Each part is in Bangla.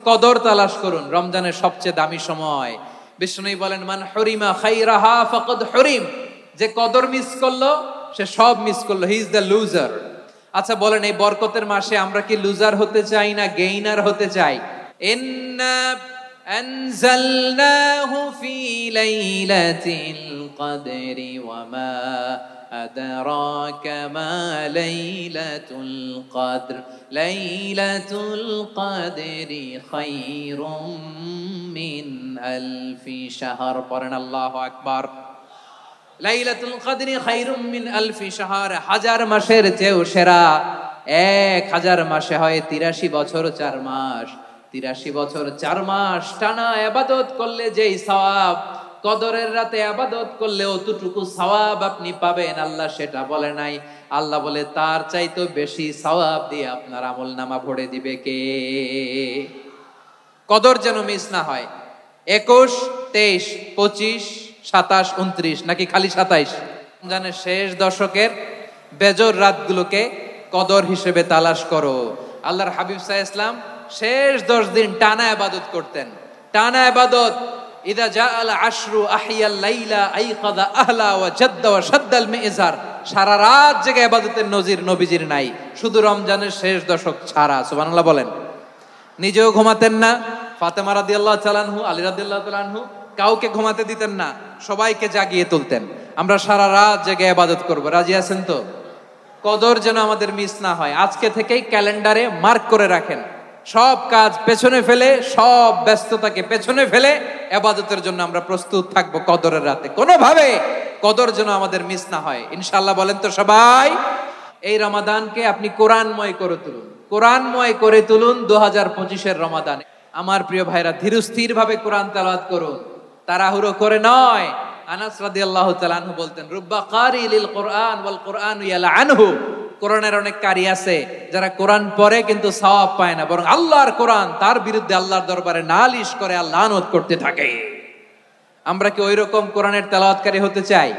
কদর তালাশ করুন, রমজানের সবচেয়ে দামি সময়। বিষ্ণুই বলেন, মান হরিমা খাইরাহা ফাকাদ হরিম, যে কদর মিস করলো সে সব মিস করলো, হি ইজ দ্য লুজার। আচ্ছা বলেন, এই বরকতের মাসে আমরা কি লুজার হতে চাই না গেইনার হতে চাই? ইন্না আনজালনাহু ফি লাইলাতিল কদরি ওয়া মা আদরাকা মা লাইলাতুল কদর লাইলাতুল কদরি খায়রুম মিন আলফি শাহর। পড়েন আল্লাহু আকবার। লাইলাতুল কদরি খায়রুম মিন আলফি শাহর, হাজার মাসের চেয়েও সেরা। 1000 মাসে হয় 83 বছর 4 মাস। 83 বছর 4 মাস টানা ইবাদত করলে যেই সওয়াব, কদরের রাতে ইবাদত করলে অতটুকু সওয়াব আপনি পাবেন, আল্লাহ সেটা বলে নাই। আল্লাহ বলে তার চাইতে বেশি সওয়াব দিয়ে আপনার আমলনামা ভরে দিবে কে? কদর যেন মিস না হয়। 21, 23, 25, 27, 29 নাকি খালি 27? রমজানের শেষ দশকের বেজর রাতগুলোকে কদর হিসেবে তালাশ করো। আল্লাহর হাবিব সাল্লাল্লাহু আলাইহি ওয়াসাল্লাম শেষ 10 দিন টানা ইবাদত করতেন, টানা ইবাদত। ইদা জাআল আশরু আহিয়াল লাইলা আইকাদা আহলা ওয়া জাদ্দা ওয়া শাদ্দাল মিজার। সারা রাত জেগে ইবাদতের নজির নবীজির নাই, শুধু রমজানের শেষ দশক ছাড়া। সুবহানাল্লাহ বলেন। নিজেও ঘুমাতেন না, ফাতেমা রাদিয়াল্লাহু তাআলা আনহু, আলী রাদিয়াল্লাহু তাআলা আনহু কাউকে ঘুমাতে দিতেন না, সবাইকে জাগিয়ে তুলতেন। আমরা সারা রাত জেগে ইবাদত করব, রাজি আছেন তো? কদর যেন আমাদের মিস না হয়। আজকে থেকেই ক্যালেন্ডারে মার্ক করে রাখেন, সব কাজ পেছনে ফেলে, সব ব্যস্ততাকে পেছনে ফেলে ইবাদতের জন্য আমরা প্রস্তুত থাকবো কদরের রাতে। কোনোভাবে কদর যেন আমাদের মিস না হয়, ইনশাআল্লাহ। বলেন তো সবাই? এই রমাদানকে আপনি কোরআনময় করে তুলুন, কোরআনময় করে তুলুন 2025-এর রমাদানে। আমার প্রিয় ভাইরা, ধীরস্থির ভাবে কোরআন তেলাওয়াত করুন, তাড়াহুড়ো করে নয়। আনাস রাদিয়াল্লাহু তাআলা আনহু বলতেন, রুব্বা কারি লিল কোরআন ওয়াল কোরআন ইয়ালআনহু। কোরআনের অনেক কারি আছে যারা কোরআন পড়ে কিন্তু সওয়াব পায় না, বরং আল্লাহর কোরআন তার বিরুদ্ধে আল্লাহর দরবারে নালিশ করে আর লানত করতে থাকে। আমরা কি ওই রকম কোরআনের তেলাওয়াতকারী হতে চাই?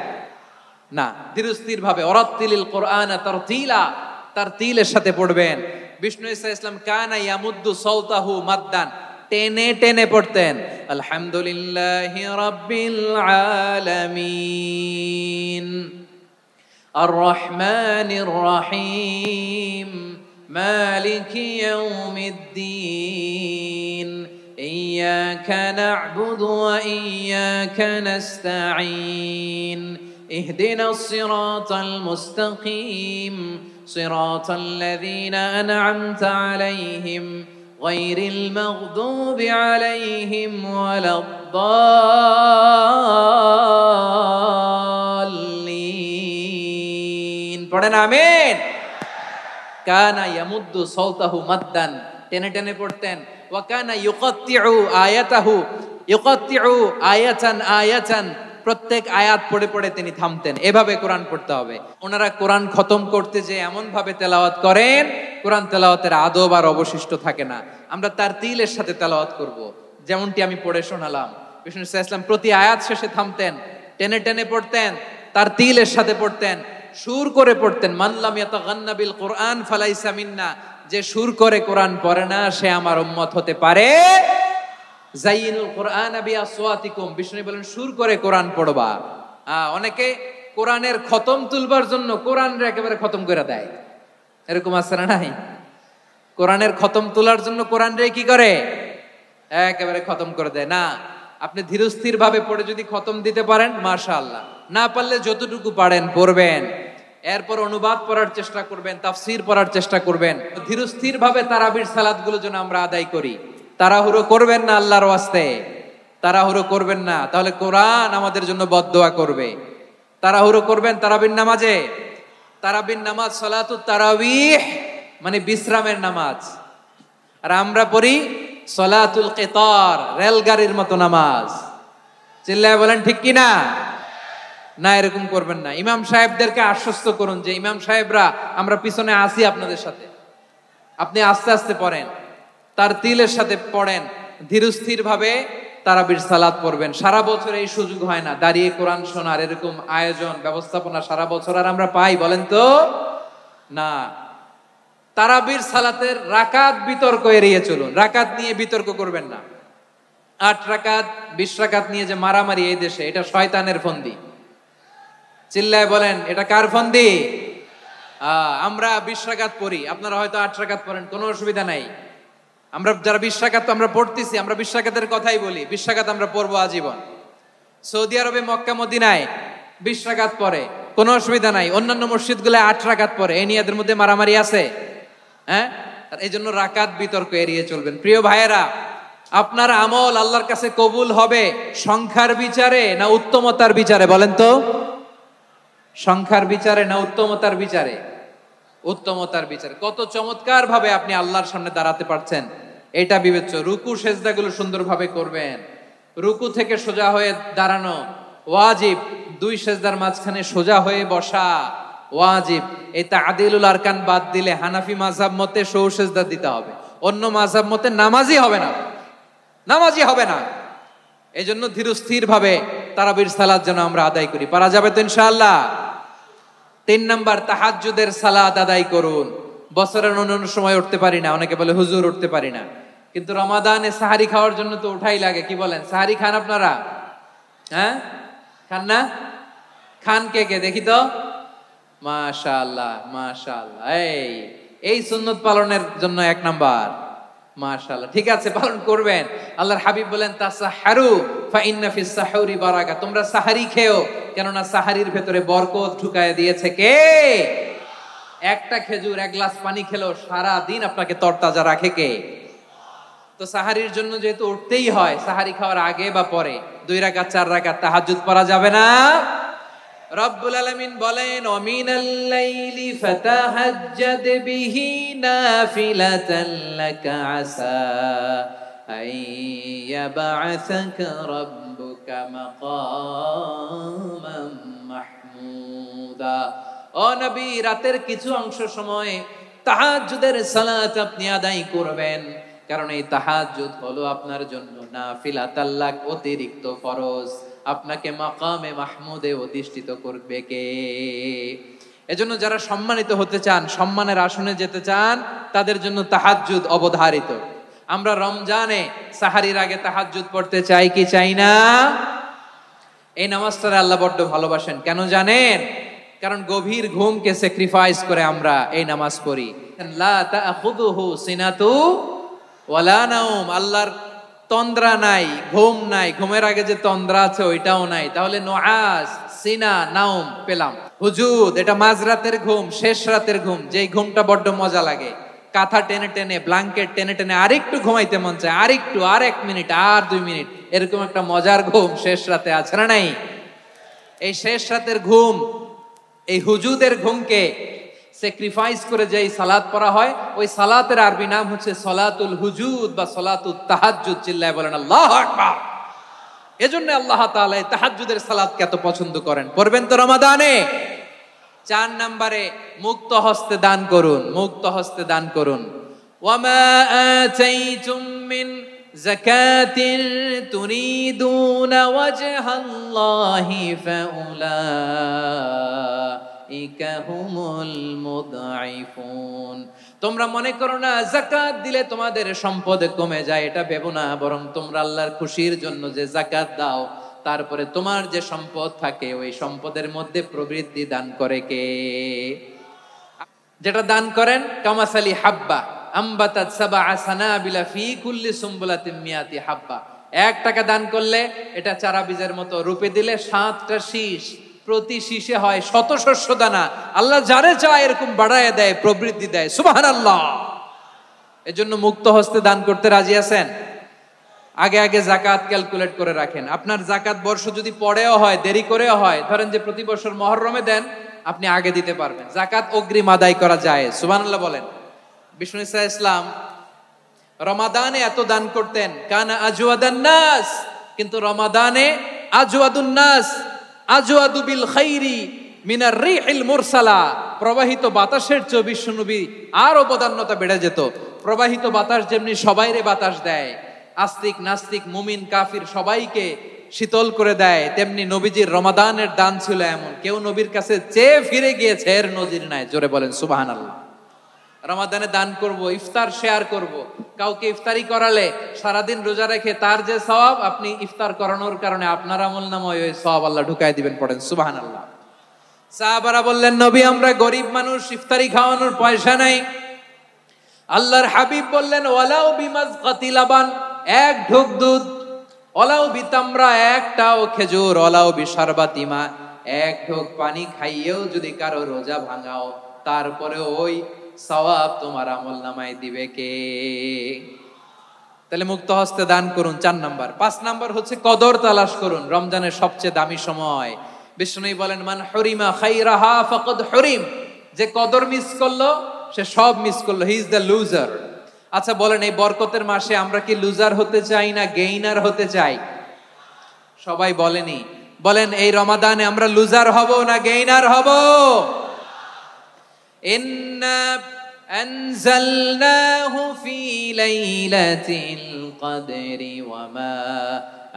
না। ধীরস্থির ভাবে ওরাত্তিলিল কোরআন তারতিলা, তারতিলের সাথে পড়বেন। বিষ্ণু ইসা ইসলাম কানা ইয়ামুদ্দু সাওতাহু মাদ্দান, টেনে টেনে পড়তেন। আলহামদুলিল্লাহি রাব্বিল আলামিন আর রহমানির রহিম মালিকি ইয়াউমিদ্দিন ইয়্যাকা না'বুদু ওয়া ইয়্যাকা নাস্তাঈন ইহদিনাস সিরাতাল মুস্তাকিম সিরাতাল লাযীনা আন'আমতা আলাইহিম গায়রিল মাগদুবি আলাইহিম ওয়ালাদ-দাল্লিন। পড়েন আমিন। কানা ইয়ামুদ্দু সাওতাহু মাদ্দান, টেনে টেনে পড়তেন। ওয়া কানা ইউকাত্তিউ আয়াতাহু, ইউকাত্তিউ আয়াতান আয়াতান, প্রত্যেক আয়াত পড়ে পড়ে তিনি থামতেন। এভাবে কোরআন পড়তে হবে। ওনারা কোরআন খতম করতে যে এমন ভাবে তেলাওয়াত করেন, কোরআন তেলাওয়াতের আদব আর অবশিষ্ট থাকে না। আমরা তারতিলের সাথে তেলাওয়াত করব, যেমনটি আমি পড়ে শোনালাম। বিষ্ণু সাল্লাল্লাহু আলাইহি ওয়াসাল্লাম প্রতি আয়াত শেষে থামতেন, টেনে টেনে পড়তেন, তারতিলের সাথে পড়তেন, সুর করে পড়তেন। মান লাম ইয়াতাগান্না বিল কোরআন ফালাইসা মিন্না, যে সুর করে কোরআন পড়ে না সে আমার উম্মত হতে পারে। জাইনুল কোরআন বিআসওয়াতিকুম, বিষ্ণু বলেন সুর করে কোরআন পড়বা। অনেকে কোরআনের খতম তুলবার জন্য কোরআনরে একেবারে খতম করে দেয়, এরকম আছে না নাই? কোরআনের খতম তোলার জন্য কোরআনরে কি করে? একেবারে খতম করে দেয়। না, আপনি ধীরস্থির ভাবে পড়ে যদি খতম দিতে পারেন মাশাআল্লাহ, না পারলে যতটুকু পারেন পড়বেন, এরপর অনুবাদ পড়ার চেষ্টা করবেন, তাফসীর পড়ার চেষ্টা করবেন। ধীরস্থির ভাবে তারাবির সালাতগুলো যেন আমরা আদায় করি। তাড়াহুড়ো করবেন না আল্লাহর ওয়াস্তে, তাড়াহুড়ো করবেন না, তাহলে কোরআন আমাদের জন্য বদদোয়া করবে। তাড়াহুড়ো করবেন তারাবির নামাজে। তারাবির নামাজ সালাতুত তারাবিহ মানে বিশ্রামের নামাজ, আর আমরা পড়ি সালাতুল কিতার, রেলগাড়ির মতো নামাজ। চিল্লায় বলেন ঠিক কি না? না, এরকম করবেন না। ইমাম সাহেবদেরকে আশ্বস্ত করুন যে ইমাম সাহেবরা আমরা পিছনে আসি আপনাদের সাথে, আপনি আস্তে আস্তে পড়েন, তারতিলের সাথে পড়েন, ধীরস্থির ভাবে তারাবির সালাত পড়বেন। সারা বছর এই সুযোগ হয় না দাঁড়িয়ে কোরআন শোনার, এরকম আয়োজন ব্যবস্থাপনা সারা বছর আর আমরা পাই? বলেন তো না। তারাবির সালাতের রাকাত বিতর্ক এড়িয়ে চলুন। রাকাত নিয়ে বিতর্ক করবেন না। 8 রাকাত 20 রাকাত নিয়ে যে মারামারি এই দেশে, এটা শয়তানের ফন্দি। চিল্লায় বলেন, এটা কার ফন্দি? আমরা 20 রাকাত পড়ি, আপনারা হয়তো 8 রাকাত পড়েন, কোনো অসুবিধা নাই। আমরা যারা 20 রাকাত আমরা পড়তেছি, আমরা 20 রাকাতের কথাই বলি, 20 রাকাত আমরা পড়বো আজীবন। সৌদি আরবে মক্কা মদিনায় 20 রাকাত পড়ে, কোনো অসুবিধা নাই। অন্যান্য মসজিদ গুলো 8 রাকাত পড়ে, এই নিয়ে এদের মধ্যে মারামারি আছে? হ্যাঁ, এই জন্য রাকাত বিতর্ক এড়িয়ে চলবেন। প্রিয় ভাইয়েরা, আপনার আমল আল্লাহর কাছে কবুল হবে সংখ্যার বিচারে না উত্তমতার বিচারে? বলেন তো, সংখ্যার বিচারে না উত্তমতার বিচারে? উত্তমতার বিচারে। কত চমৎকার ভাবে আপনি আল্লাহর সামনে দাঁড়াতে পারছেন এটা বিবেচ্য। রুকু সেজদাগুলো সুন্দরভাবে করবেন। রুকু থেকে সোজা হয়ে দাঁড়ানো ওয়াজিব, 2 সেজদার মাঝখানে সোজা হয়ে বসা ওয়াজিব। এই তা'দিলুল আরকান বাদ দিলে হানাফি মাযহাব মতে সৌ সেজদা দিতে হবে, অন্য মাযহাব মতে নামাজই হবে না, নামাজই হবে না। এই জন্য ধীরস্থির ভাবে তারাবির সালাত যেন আমরা আদায় করি। পারা যাবে তো ইনশাআল্লাহ? 3 নাম্বার, তাহাজ্জুদের সালাত আদায় করুন। বছরের অন্যান্য সময় উঠতে পারি না, অনেকে বলে হুজুর উঠতে পারি না, কিন্তু রমাদানে সাহারি খাওয়ার জন্য তো উঠাই লাগে। কি বলেন, সাহারি খান আপনারা? হ্যাঁ, খান না? খান কে কে দেখি তো? মাশাআল্লাহ মাশাআল্লাহ। এই সুন্নত পালনের জন্য 1 নাম্বার। মাশাআল্লাহ, ঠিক আছে, পালন করবেন। আল্লাহর হাবিব বলেন, তাসাহারু ফা ইন্না ফিস সাহুরি বারাকা। তোমরা সাহারি খেও, কেননা সাহারির ভেতরে বরকত ঢুকায় দিয়েছে কে? একটা খেজুর, 1 গ্লাস পানি খেলেও সারা দিন আপনাকে তরতাজা রাখে কে? তো সাহারির জন্য যেহেতু উঠতেই হয়, সাহারি খাওয়ার আগে বা পরে 2 রাকাত 4 রাকাত তাহাজ্জুদ পড়া যাবে না? রব্বুল আলামিন বলেন, ওয়ামিনাল লাইলি ফাতাহাজ্জাদ বিহি নাফিলাতান লাকা আসা আইয়াবআসাকা রাব্বুকা মাকামান মাহমুদা। ও নবী, রাতের কিছু অংশ সময় তাহাজ্জুদের সালাত আপনি আদায় করবেন, কারণ এই তাহাজ্জুদ হলো আপনার জন্য নাফিলাতাল লাক, অতিরিক্ত ফরজ। আপনাকে মাকামে মাহমুদে অধিষ্ঠিত করবে কে? এজন্য যারা সম্মানিত হতে চান, সম্মানের আসনে যেতে চান, তাদের জন্য তাহাজ্জুদ অবধারিত। আমরা রমজানে সাহারির আগে তাহাজ্জুদ পড়তে চাই কি চাই না? এই নামাজটা আল্লাহ বড্ড ভালোবাসেন। কেন জানেন? কারণ গভীর ঘুমকে স্যাক্রিফাইস করে আমরা এই নামাজ পড়ি। লা তাখুযুহু সিনাতু ওয়ালা নাওম। আল্লাহর তন্দ্রা নাই, ঘুম নাই। ঘুমের আগে যে তন্দ্রা আছে ওইটাও নাই। তাহলে নুআস, সিনা, নাওম পেলাম। হুজুদ, এটা মাঝরাতের ঘুম, শেষ রাতের ঘুম, যেই ঘুমটা বড্ড মজা লাগে। কাঁথা টেনে টেনে, ব্ল্যাঙ্কেট টেনে টেনে আরেকটু ঘুমাইতে মন চায়, আরেকটু, আর 1 মিনিট, আর 2 মিনিট, এরকম একটা মজার ঘুম শেষ রাতে আছে না নাই? এই শেষ রাতের ঘুম, এই হুজুদের ঘুমকে স্যাক্রিফাইস করে যেই সালাত পড়া হয়, ওই সালাতের আরবি নাম হচ্ছে সলাতুল হুজুদ বা সলাতুত তাহাজ্জুদ। চিল্লায় বলেন আল্লাহু আকবার। এজন্য আল্লাহ তাআলা এই তাহাজ্জুদের সালাতকে এত পছন্দ করেন। পড়বেন তো রমাদানে? 4 নম্বরে, মুক্ত হস্তে দান করুন। মুক্ত হস্তে দান করুন। ওয়ামা আতাইতুম মিন যাকাতিন তুরিদুনা ওয়াজহাল্লাহি ফাউলাইকা হুমুল মুদঈফুন। তোমরা মনে করো না যাকাত দিলে তোমাদের সম্পদ কমে যায়, এটা ভেবো না। বরং তোমরা আল্লাহর খুশির জন্য যে যাকাত দাও, তারপরে তোমার যে সম্পদ থাকে ওই সম্পদের মধ্যে প্রবৃদ্ধি দান করে কে? যেটা দান করেন, কামাসালি হাব্বা আম্বাতাত সাবআ সানাবিলা ফি কুল্লি সুমবুলাতিন মিয়াতি হাব্বা। 1 টাকা দান করলে এটা চারা বীজের মতো, রূপে দিলে 7টা শীষ, প্রতি শীষে হয় 100 শস্য দানা। আল্লাহ যারে চায় এরকম বাড়ায় দেয়, প্রবৃদ্ধি দেয়। সুবহানাল্লাহ। এজন্য মুক্ত হস্তে দান করতে রাজি আছেন? আগে আগে যাকাত ক্যালকুলেট করে রাখেন। আপনার যাকাত বর্ষ যদি পরেও হয়, দেরি করেও হয়, ধরেন যে প্রতি বছর মুহররমে দেন, আপনি আগে দিতে পারবেন। যাকাত অগ্রিম আদায় করা যায়। সুবহানাল্লাহ বলেন। বিষ্ণু ঈসা ইসলাম রমাদানে এত দান করতেন, কানা আজওয়াদান নাস, কিন্তু রমাদানে আজওয়াদুন নাস আজওয়াদু বিল খাইরি মিনার রিহিল মুরসালা। প্রবাহিত বাতাসের চেয়ে বিশ্বনবী আরো বদান্যতা বেড়ে যেত। প্রবাহিত বাতাস যেমনি সবাইরে বাতাস দেয়, আস্তিক নাস্তিক মুমিন কাফির সবাইকে শীতল করে দেয়, তেমনি নবীজির রমাদানের দান ছিল এমন, কেউ নবীর কাছে চেয়ে ফিরে গিয়েছে এর নজির নাই। জোরে বলেন সুবহানাল্লাহ। রমাদানে দান করব, ইফতার শেয়ার করব। কাউকে ইফতারি করালে সারাদিন রোজা রেখে তার যে সওয়াব, আপনি ইফতার করানোর কারণে আপনার আমলনামায় ওই সওয়াব আল্লাহ ঢুকাই দিবেন। পড়েন সুবহানাল্লাহ। সাহাবারা বললেন, নবী আমরা গরিব মানুষ, ইফতারি খাওয়ানোর পয়সা নাই। আল্লাহর হাবিব বললেন, ওয়ালাউ বিমাজকাতি লাবান, এক ঢোক দুধ, ওয়ালাউ বিতামরা, একটাও খেজুর, ওয়ালাউ বিশারবাতি মা, এক ঢোক পানি খাইয়েও যদি কারো রোজা ভাঙাও, তারপরে ওই সওয়াব তোমার আমলনামায় দিবে কে? তাহলে মুক্ত হস্তে দান করুন, 4 নাম্বার। 5 নাম্বার হচ্ছে কদর তালাশ করুন। রমজানের সবচেয়ে দামি সময়। বিষ্ণু বলেন, মান হরিমা খাইরাহা ফাকাদ হরিম, যে কদর মিস করলো সে সব মিস করলো, হি ইজ দ্য লুজার। আচ্ছা বলেন, এই বরকতের মাসে আমরা কি লুজার হতে চাই না গেইনার হতে চাই? সবাই বলেনি, বলেন এই রমাদানে আমরা লুজার হব না গেইনার হব? ইন্না আনজালনাহু ফি লাইলাতিল কদরি ওয়া মা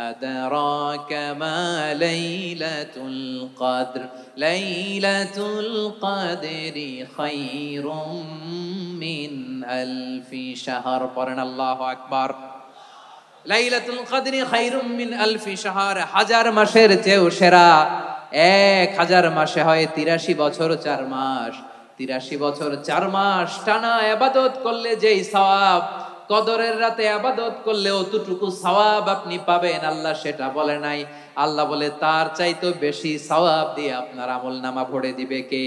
আদরাকা মা লাইলাতুল কদর, লাইলাতুল কদরি খায়রুম মিন আলফি শাহর। পড়েন আল্লাহু আকবার। লাইলাতুল কদরি খায়রুম মিন আলফি শাহর, 1000 মাসের চেয়েও সেরা। 1000 মাসে হয় 83 বছর 4 মাস। 83 বছর 4 মাস টানা ইবাদত করলে যেই সওয়াব, কদরের রাতে ইবাদত করলে অতটুকু সওয়াব আপনি পাবেন, আল্লাহ সেটা বলে নাই। আল্লাহ বলে তার চাইতে বেশি সওয়াব দিয়ে আপনার আমলনামা ভরে দিবে কে?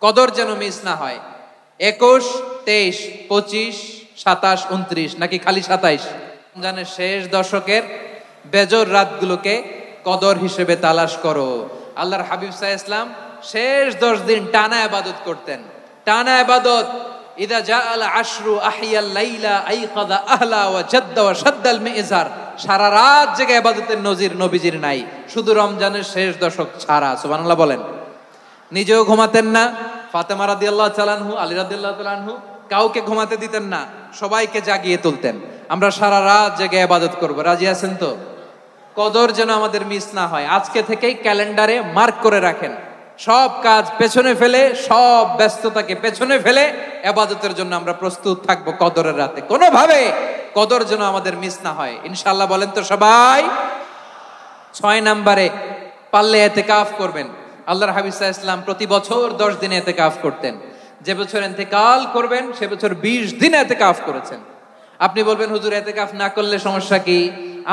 কদর যেন মিস না হয়। 21, 23, 25, 27, 29 নাকি খালি 27? রমজানের শেষ দশকের বেজর রাতগুলোকে কদর হিসেবে তালাশ করো। আল্লাহর হাবিব সাল্লাল্লাহু আলাইহি ওয়াসাল্লাম শেষ 10 দিন টানা ইবাদত করতেন, টানা ইবাদত। ইদা জাআল আশরু আহিয়াল লাইলা আইকাদা আহলা ওয়া জাদ্দা ওয়া শাদ্দাল মিজার। সারা রাত জেগে ইবাদতের নজির নবীজির নাই, শুধু রমজানের শেষ দশক ছাড়া। সুবহানাল্লাহ বলেন। নিজেও ঘুমাতেন না। ফাতেমা রাদিয়াল্লাহু তাআলা আনহু, আলী রাদিয়াল্লাহু তাআলা আনহু কাউকে ঘুমাতে দিতেন না, সবাইকে জাগিয়ে তুলতেন। আমরা সারা রাত জেগে ইবাদত করব, রাজি আছেন তো? কদর যেন আমাদের মিস না হয়। আজকে থেকেই ক্যালেন্ডারে মার্ক করে রাখেন, সব কাজ পেছনে ফেলে, সব ব্যস্ততাকে পেছনে ফেলে ইবাদতের জন্য আমরা প্রস্তুত থাকবো কদরের রাতে। কোনোভাবে কদর যেন আমাদের মিস না হয়, ইনশাআল্লাহ। বলেন তো সবাই। 6 নম্বরে পারলে ইতিকাফ করবেন। আল্লাহর হাবিব সাল্লাল্লাহু আলাইহি ওয়াসাল্লাম প্রতি বছর 10 দিন ইতিকাফ করতেন। যে বছর ইন্তেকাল করবেন সে বছর 20 দিন ইতিকাফ করেছেন। আপনি বলবেন, হুজুর ইতিকাফ না করলে সমস্যা কি?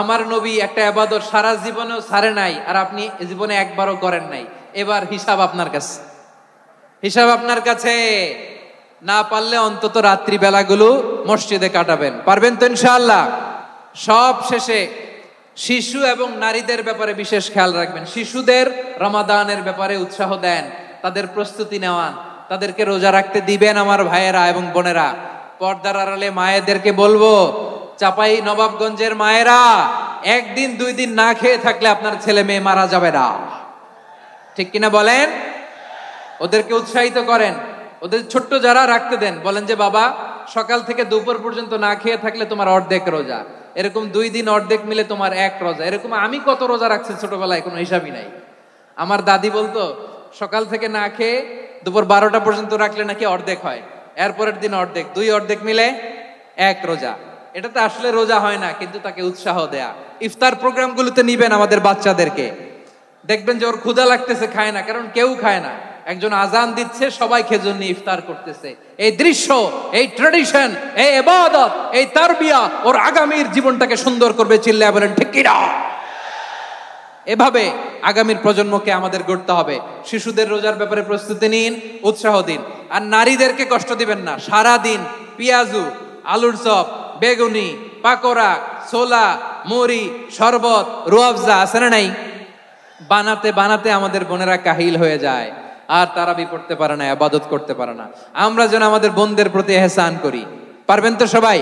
আমার নবী একটা ইবাদত সারা জীবনেও ছাড়ে নাই, আর আপনি জীবনে একবারও করেন নাই। এবার হিসাব আপনার কাছে, হিসাব আপনার কাছে। না পারলে অন্তত রাত্রি বেলাগুলো মসজিদে কাটাবেন। পারবেন তো ইনশাআল্লাহ? সব শেষে শিশু এবং নারীদের ব্যাপারে বিশেষ খেয়াল রাখবেন। শিশুদের রমাদানের ব্যাপারে উৎসাহ দেন, তাদের প্রস্তুতি নেওয়ান, তাদেরকে রোজা রাখতে দিবেন। আমার ভাইয়েরা এবং বোনেরা, পর্দার আড়ালে মায়েদেরকে বলবো, চাপাই নবাবগঞ্জের মায়েরা, 1 দিন 2 দিন না খেয়ে থাকলে আপনার ছেলে মেয়ে মারা যাবে না, ঠিক কিনা বলেন? ওদেরকে উৎসাহিত করেন, ওদের ছোট্ট যারা রাখতে দেন, বলেন যে বাবা সকাল থেকে দুপুর পর্যন্ত না খেয়ে থাকলে তোমার অর্ধেক রোজা, এরকম 2 দিন অর্ধেক মিলে তোমার 1 রোজা। এরকম আমি কত রোজা রাখছি ছোটবেলায়, কোনো হিসাবই নাই। আমার দাদি বলতো সকাল থেকে না খেয়ে দুপুর 12টা পর্যন্ত রাখলে নাকি অর্ধেক হয়, এরপরের দিন অর্ধেক, 2 অর্ধেক মিলে 1 রোজা। এটা তো আসলে রোজা হয় না, কিন্তু তাকে উৎসাহ দেয়া। ইফতার প্রোগ্রামগুলোতে নিবেন আমাদের বাচ্চাদেরকে, দেখবেন যে ওর ক্ষুধা লাগতেছে, খায় না, কারণ কেউ খায় না। একজন আজান দিচ্ছে, সবাই খেজুর নিয়ে ইফতার করতেছে। এই দৃশ্য, এই ট্র্যাডিশন, এই ইবাদত, এই তারবিয়া ওর আগামীর জীবনটাকে সুন্দর করবে। চিল্লায় বলেন ঠিক কি না? এভাবে আগামীর প্রজন্মকে আমাদের গড়তে হবে। শিশুদের রোজার ব্যাপারে প্রস্তুতি নিন, উৎসাহ দিন। আর নারীদেরকে কষ্ট দিবেন না। সারা দিন পেঁয়াজু, আলুর চপ, বেগুনি, পাকোড়া, ছোলা, মুড়ি, শরবত, রুয়াবজা আছে না নাই? বানাতে বানাতে আমাদের বোনেরা কাহিল হয়ে যায়, আর তারাবি পড়তে পারে না, ইবাদত করতে পারে না। আমরা যেন আমাদের বোনদের প্রতি ইহসান করি। পারবেন তো সবাই?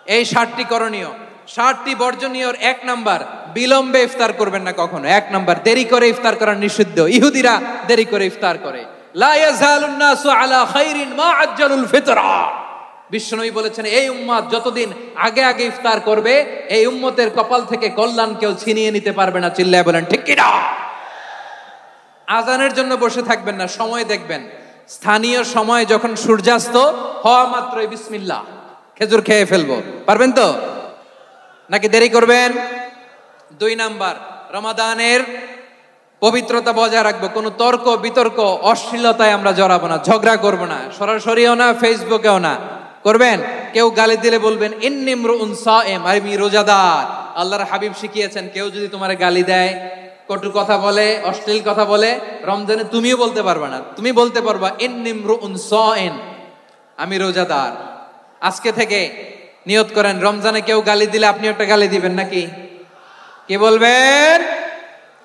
এই 7টি করণীয়, 7টি বর্জনীয়। 1 নাম্বার, বিলম্বে ইফতার করবেন না কখনো। 1 নাম্বার, দেরি করে ইফতার করা নিষিদ্ধ। ইহুদিরা দেরি করে ইফতার করে। লা ইয়াজালুন নাসু আলা খাইরিন মা আজ্জালুল ফিতরা। বিশ্বনবী বলেছেন, এই উম্মত যতদিন আগে আগে ইফতার করবে, এই উম্মতের কপাল থেকে কল্যাণ কেউ ছিনিয়ে নিতে পারবে না। চিল্লায় বলেন ঠিক কি না? আজানের জন্য বসে থাকবেন না, সময় দেখবেন। স্থানীয় সময় যখন সূর্যাস্ত হওয়া মাত্রই বিসমিল্লাহ, খেজুর খেয়ে ফেলবো। পারবেন তো নাকি দেরি করবেন? 2 নাম্বার, রমাদানের পবিত্রতা বজায় রাখবো। কোনো তর্ক বিতর্ক অশ্লীলতায় আমরা জড়াবো না, ঝগড়া করবো না, সরাসরিও না, ফেসবুকেও না। করবেন? কেউ গালি দিলে বলবেন ইন্নী ইমরুউন সায়েম, আমি রোজাদার। আল্লাহর হাবিব শিখিয়েছেন, কেউ যদি তোমার গালি দেয়, কটু কথা বলে, অশ্লীল কথা বলে, রমজানে তুমিও বলতে পারবে না, তুমি বলতে পারবা ইন্নী ইমরুউন সায়েম, আমি রোজাদার। আজকে থেকে নিয়ত করেন, রমজানে কেউ গালি দিলে আপনি একটা গালি দিবেন নাকি? কি বলবেন?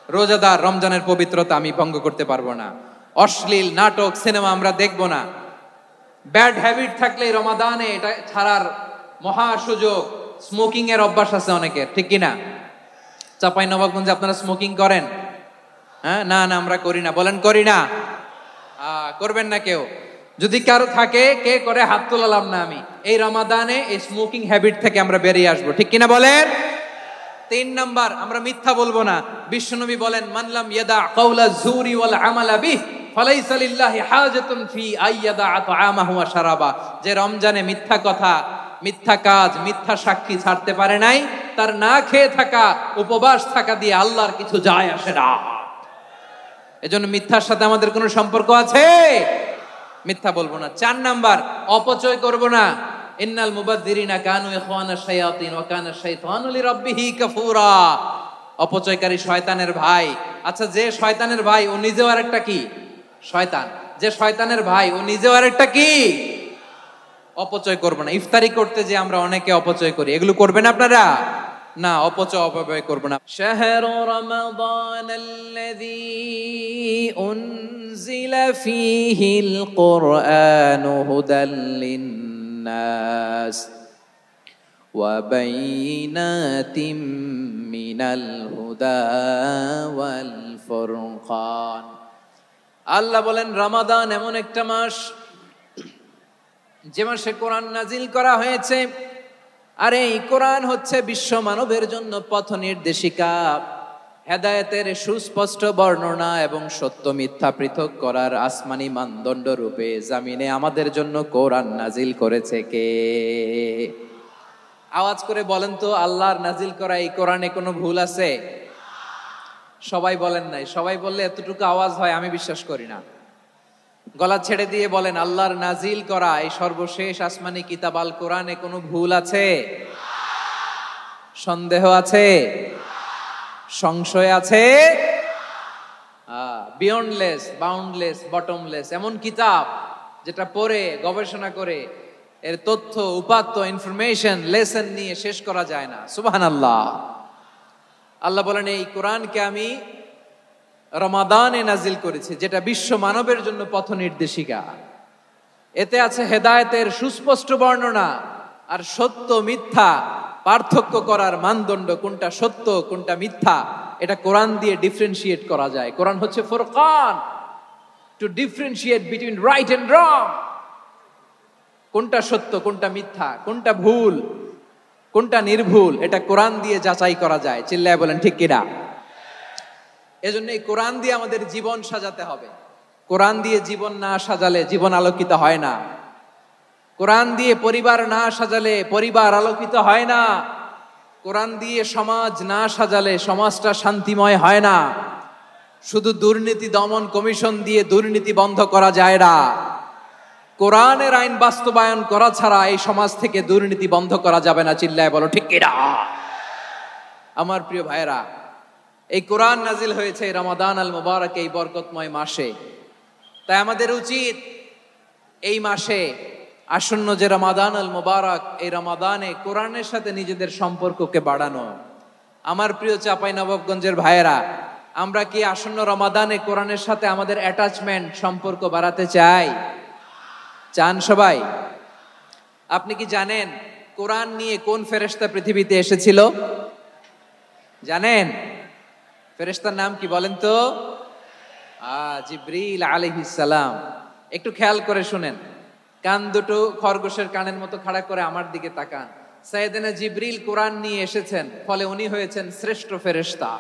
রোজাদার, রমজানের পবিত্রতা আমি ভঙ্গ করতে পারবো না। অশ্লীল নাটক সিনেমা আমরা দেখবো না। ব্যাড হ্যাবিট থাকলে রমাদানে এটা ছাড়ার মহা সুযোগ। স্মোকিং এর অভ্যাস আছে অনেকের, ঠিক কিনা? চাঁপাইনবাবগঞ্জে আপনারা স্মোকিং করেন? হ্যাঁ, না না আমরা করি না। বলেন করি না? করবেন না কেউ? যদি কারো থাকে, কে করে হাত তোলালাম না আমি। এই রমাদানে এই স্মোকিং হ্যাবিট থেকে আমরা বেরিয়ে আসবো, ঠিক কিনা বলেন? 3 নাম্বার, আমরা মিথ্যা বলবো না। বিশ্বনবী বলেন, মানলাম ইয়াদা কাওলা যুরি ওয়াল আমালা বিহি ফালাইসা লিল্লাহি হাজাতুন ফি আইয়াদা তাআমাহু ওয়া শারাবা। যে রমজানে মিথ্যা কথা, মিথ্যা কাজ, মিথ্যা সাক্ষী ছাড়তে পারে নাই, তার না খেয়ে থাকা, উপবাস থাকা দিয়ে আল্লাহর কিছু যায় আসে না। এজন্য মিথ্যার সাথে আমাদের কোনো সম্পর্ক আছে? মিথ্যা বলবো না। 4 নাম্বার, অপচয় করব না। ইন্নাল মুবাযযিরিনা কানু ইখওয়ানাশ শায়াতিন ওয়া কানা শাইতানু লিরাব্বিহি কাফুরা। অপচয়কারী শয়তানের ভাই। আচ্ছা, যে শয়তানের ভাই ও নিজেও আরেকটা কি? শয়তান। যে শয়তানের ভাই ও নিজেও আরেকটা কি? অপচয় করব না। ইফতারি করতে যে আমরা অনেকে অপচয় করি, এগুলো করবেন আপনারা? না, অপচয় অপব্যয় করব না। শাহরু রমাদানাল্লাযী উনজিলা ফীহিল কুরআনু হুদাল লিন্নাস ওয়া বাইনাতিম মিনাল হুদা ওয়াল ফুরকান। আল্লাহ বলেন, রমাদান এমন একটা মাস যে মাসে কোরআন নাজিল করা হয়েছে। আর এই কোরআন হচ্ছে বিশ্ব মানবের জন্য পথ নির্দেশিকা, হেদায়েতের সুস্পষ্ট বর্ণনা এবং সত্য মিথ্যা পৃথক করার আসমানি মানদণ্ড রূপে জামিনে আমাদের জন্য কোরআন নাজিল করেছে কে? আওয়াজ করে বলেন তো, আল্লাহর নাজিল করা এই কোরআনে কোনো ভুল আছে? সবাই বলেন নাই। সবাই বললে এতটুকু আওয়াজ হয় আমি বিশ্বাস করি না। গলা ছেড়ে দিয়ে বলেন, আল্লাহর নাজিল করা এই সর্বশেষ আসমানি কিতাব আল কোরআনে কোনো ভুল আছে? সন্দেহ আছে? সংশয় আছে? বিয়ন্ডলেস, বাউন্ডলেস, বটমলেস এমন কিতাব যেটা পড়ে গবেষণা করে এর তথ্য, উপাত্ত, ইনফরমেশন, লেসন নিয়ে শেষ করা যায় না। সুবহানাল্লাহ। আল্লাহ বলেন, এই কোরআনকে আমি রমাদানে নাজিল করেছি, যেটা বিশ্ব মানবের জন্য পথ নির্দেশিকা। এতে আছে হেদায়েতের সুস্পষ্ট বর্ণনা আর সত্য মিথ্যা পার্থক্য করার মানদণ্ড, কোনটা সত্য কোনটা মিথ্যা এটা কোরআন দিয়ে ডিফারেন্সিয়েট করা যায়। কোরআন হচ্ছে ফুরকান, to differentiate between right and wrong. কোনটা সত্য কোনটা মিথ্যা, কোনটা ভুল কোনটা নির্ভুল, এটা কোরআন দিয়ে যাচাই করা যায়। চিল্লায় বলেন ঠিক কিনা? এজন্য এই কোরআন দিয়ে আমাদের জীবন সাজাতে হবে। কোরআন দিয়ে জীবন না সাজালে জীবন আলোকিত হয় না। কোরআন দিয়ে পরিবার না সাজালে পরিবার আলোকিত হয় না। কোরআন দিয়ে সমাজ না সাজালে সমাজটা শান্তিময় হয় না। শুধু দুর্নীতি দমন কমিশন দিয়ে দুর্নীতি বন্ধ করা যায় না। কোরআনের আইন বাস্তবায়ন করা ছাড়া এই সমাজ থেকে দুর্নীতি বন্ধ করা যাবে না। চিল্লায় বলো ঠিক কিনা? আমার প্রিয় ভাইরা, এই কোরআন নাজিল হয়েছে রমাদান আল মুবারক, এই বরকতময় মাসে। তাই আমাদের উচিত এই মাসে আসন্ন যে রমাদান আল মুবারক, এই রমাদানে কোরআনের সাথে নিজেদের সম্পর্ককে বাড়ানো। আমার প্রিয় চাঁপাইনবাবগঞ্জের ভাইয়েরা, আমরা কি আসন্ন রমাদানে কোরআনের সাথে আমাদের অ্যাটাচমেন্ট, সম্পর্ক বাড়াতে চাই? চান সবাই? আপনি কি জানেন কোরআন নিয়ে কোন ফেরেশতা পৃথিবীতে এসেছিল? জানেন? ফেরেশতার নাম কি বলেন তো? জিবরিল আলাইহিস সালাম। একটু খেয়াল করে শুনেন, কান দুটো খরগোশের কানের মতো খাড়া করে আমার দিকে তাকান। সাইয়েদনা জিবরিল কোরআন নিয়ে এসেছেন, ফলে উনি হয়েছেন শ্রেষ্ঠ ফেরেশতা।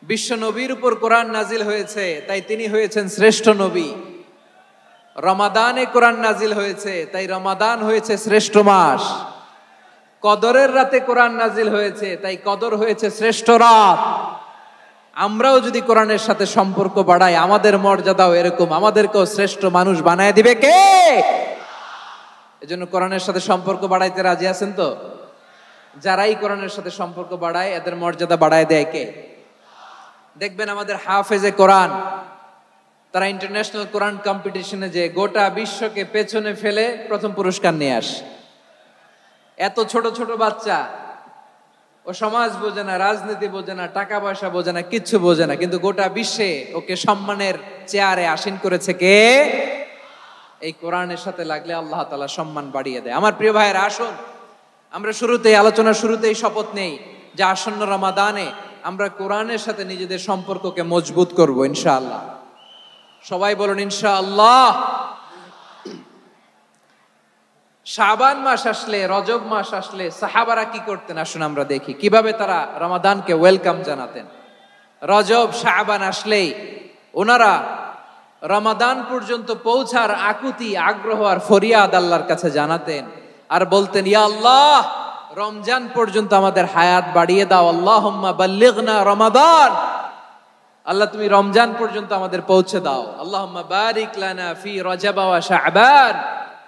বিশ্ব নবীর উপর কোরআন নাজিল হয়েছে, তাই তিনি হয়েছেন শ্রেষ্ঠ নবী। রমাদানে কোরআন নাজিল হয়েছে, তাই রমাদান হয়েছে শ্রেষ্ঠ মাস। কদরের রাতে কোরআন নাজিল হয়েছে, তাই কদর হয়েছে শ্রেষ্ঠ রাত। আমরাও যদি কোরআনের সাথে সম্পর্ক বাড়াই, আমাদের মর্যাদাও এরকম, আমাদেরকেও শ্রেষ্ঠ মানুষ বানায় দিবে কে? এজন্য কোরআনের সাথে সম্পর্ক বাড়াইতে রাজি আছেন তো? যারাই কোরআনের সাথে সম্পর্ক বাড়ায় এদের মর্যাদা বাড়ায় দেয় কে? দেখবেন আমাদের হাফেজে কোরআন, তারা ইন্টারন্যাশনাল কোরআন কম্পিটিশনে যে গোটা বিশ্বকে পেছনে ফেলে প্রথম পুরস্কার নিয়ে আসে। এত ছোট ছোট বাচ্চা, ও সমাজ বোঝে না, রাজনীতি বোঝে না, টাকা পয়সা বোঝে না, কিচ্ছু বোঝে না, কিন্তু গোটা বিশ্বে ওকে সম্মানের চেয়ারে আসীন করেছে কে? এই কোরআনের সাথে লাগলে আল্লাহ তাআলা সম্মান বাড়িয়ে দেয়। আমার প্রিয় ভাইয়েরা, আসুন আমরা আলোচনার শুরুতেই শপথ নেই যে আসন্ন রমাদানে আমরা কোরআনের সাথে নিজেদের সম্পর্ককে মজবুত করব ইনশাআল্লাহ। সবাই বলুন ইনশাআল্লাহ। শাবান মাস আসলে, রজব মাস আসলে সাহাবারা কি করতেন আসুন আমরা দেখি কিভাবে তারা রমাদানকে ওয়েলকাম জানাতেন। রজব শাবান আসলেই ওনারা রমাদান পর্যন্ত পৌঁছার আকুতি, আগ্রহ আর ফরিয়াদ আল্লাহর কাছে জানাতেন আর বলতেন, ইয়া আল্লাহ, রমজান পর্যন্ত আমাদের হায়াত বাড়িয়ে দাও। আল্লাহুম্মা বাল্লিগনা রমাদান, আল্লাহ তুমি রমজান পর্যন্ত আমাদের পৌঁছে দাও। আল্লাহুম্মা বারিক লানা ফি রজব ওয়া শাবান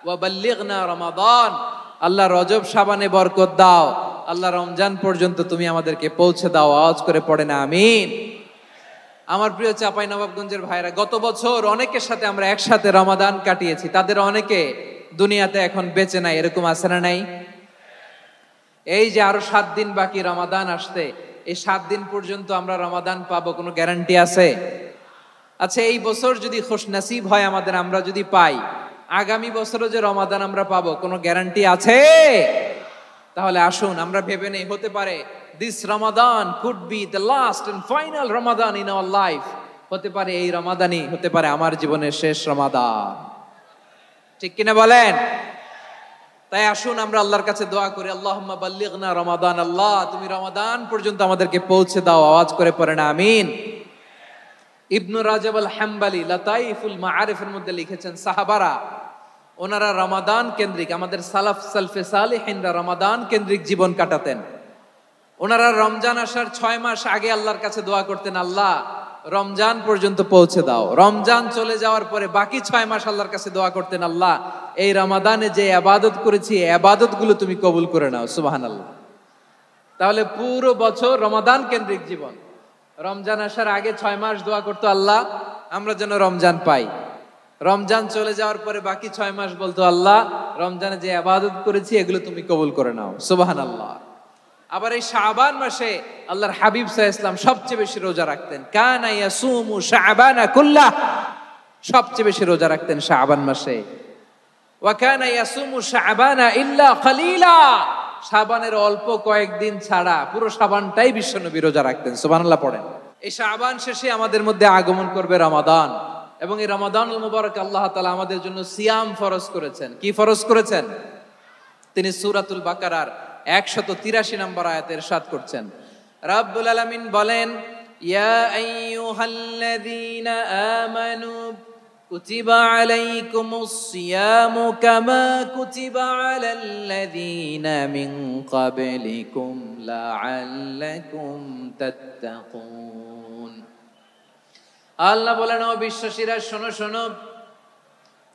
ওয়া বাল্লিগনা রমাদান, আল্লাহ রজব শাবানে বরকত দাও, আল্লাহ রমজান পর্যন্ত তুমি আমাদেরকে পৌঁছে দাও। আওয়াজ করে পড়েন আমিন। আমার প্রিয় চাঁপাইনবাবগঞ্জের ভাইরা, গত বছর অনেকের সাথে আমরা একসাথে রমাদান কাটিয়েছি, তাদের অনেকে দুনিয়াতে এখন বেঁচে নাই, এরকম আছে না নাই? এই যে আরো 7 দিন বাকি রমাদান আসতে, এই 7 দিন পর্যন্ত আমরা রমাদান পাবো, কোনো গ্যারান্টি আছে? আচ্ছা, এই বছর যদি খুশনসিব হয় আমাদের, আমরা যদি পাই, আগামী বছরও যে রমাদান আমরা পাবো, কোনো গ্যারান্টি আছে? তাহলে আসুন আমরা ভেবে নেই, হতে পারে this Ramadan could be the last and final Ramadan in our life. হতে পারে এই রমাদানই হতে পারে আমার জীবনের শেষ রমাদান। ঠিক কিনা বলেন? তাই আসুন আমরা আল্লাহর কাছে দোয়া করি, আল্লাহুম্মা বাল্লিগনা রমাদান, আল্লাহ তুমি রমাদান পর্যন্ত আমাদেরকে পৌঁছে দাও। আওয়াজ করে পড়েন আমিন। ইবনু রাজব আল হাম্বলি লাতাইফুল মাআরিফের মধ্যে লিখেছেন, সাহাবারা ওনারা রমাদান কেন্দ্রিক, আমাদের সালফে সালিহিনরা রমাদান কেন্দ্রিক জীবন কাটাতেন। ওনারা রমজান আসার 6 মাস আগে আল্লাহর কাছে দোয়া করতেন, আল্লাহ রমজান পর্যন্ত পৌঁছে দাও। রমজান চলে যাওয়ার পরে বাকি 6 মাস আল্লাহর কাছে দোয়া করতেন, আল্লাহ এই রমাদানে যে ইবাদত করেছি এই ইবাদতগুলো তুমি কবুল করে নাও। সুবহানাল্লাহ। তাহলে পুরো বছর রমাদান কেন্দ্রিক জীবন। রমজান আসার আগে 6 মাস দোয়া করতো, আল্লাহ আমরা যেন রমজান পাই। রমজান চলে যাওয়ার পরে বাকি 6 মাস বলতো, আল্লাহ রমজানে যে ইবাদত করেছি এগুলো তুমি কবুল করে নাও। সুবহানাল্লাহ। আবার এই শাবান মাসে আল্লাহর হাবিব সাল্লাল্লাহু আলাইহি ওয়াসাল্লাম সবচেয়ে বেশি রোজা রাখতেন। কানা ইয়াসুমু শাবানা কুল্লাহ, সবচেয়ে বেশি রোজা রাখতেন শাবান মাসে। ওয়া কানা ইয়াসুমু শাবানা ইল্লা কালিলা, শাবানের অল্প কয়েকদিন ছাড়া পুরো শাবানটাই বিশ্বনবী রোজা রাখতেন। সুবহানাল্লাহ পড়েন। এই শাবান শেষে আমাদের মধ্যে আগমন করবে রমাদান, এবং এই রমাদানুল মুবারক আল্লাহ তাআলা আমাদের জন্য সিয়াম ফরজ করেছেন। কি ফরজ করেছেন? তিনি সূরাতুল বাকারার 183 নম্বর আয়াতে ইরশাদ করছেন, রাব্বুল আলামিন বলেন, ইয়া আইয়ুহাল্লাযীনা আমানু কুতিবা আলাইকুমুস সিয়ামু কামা কুতিবা আলাল্লাযীনা মিন ক্বাবলিকুম লাআল্লাকুম তাত্তাকুন। আল্লাহ বলেন, ও বিশ্বাসীরা শোনো শোনো,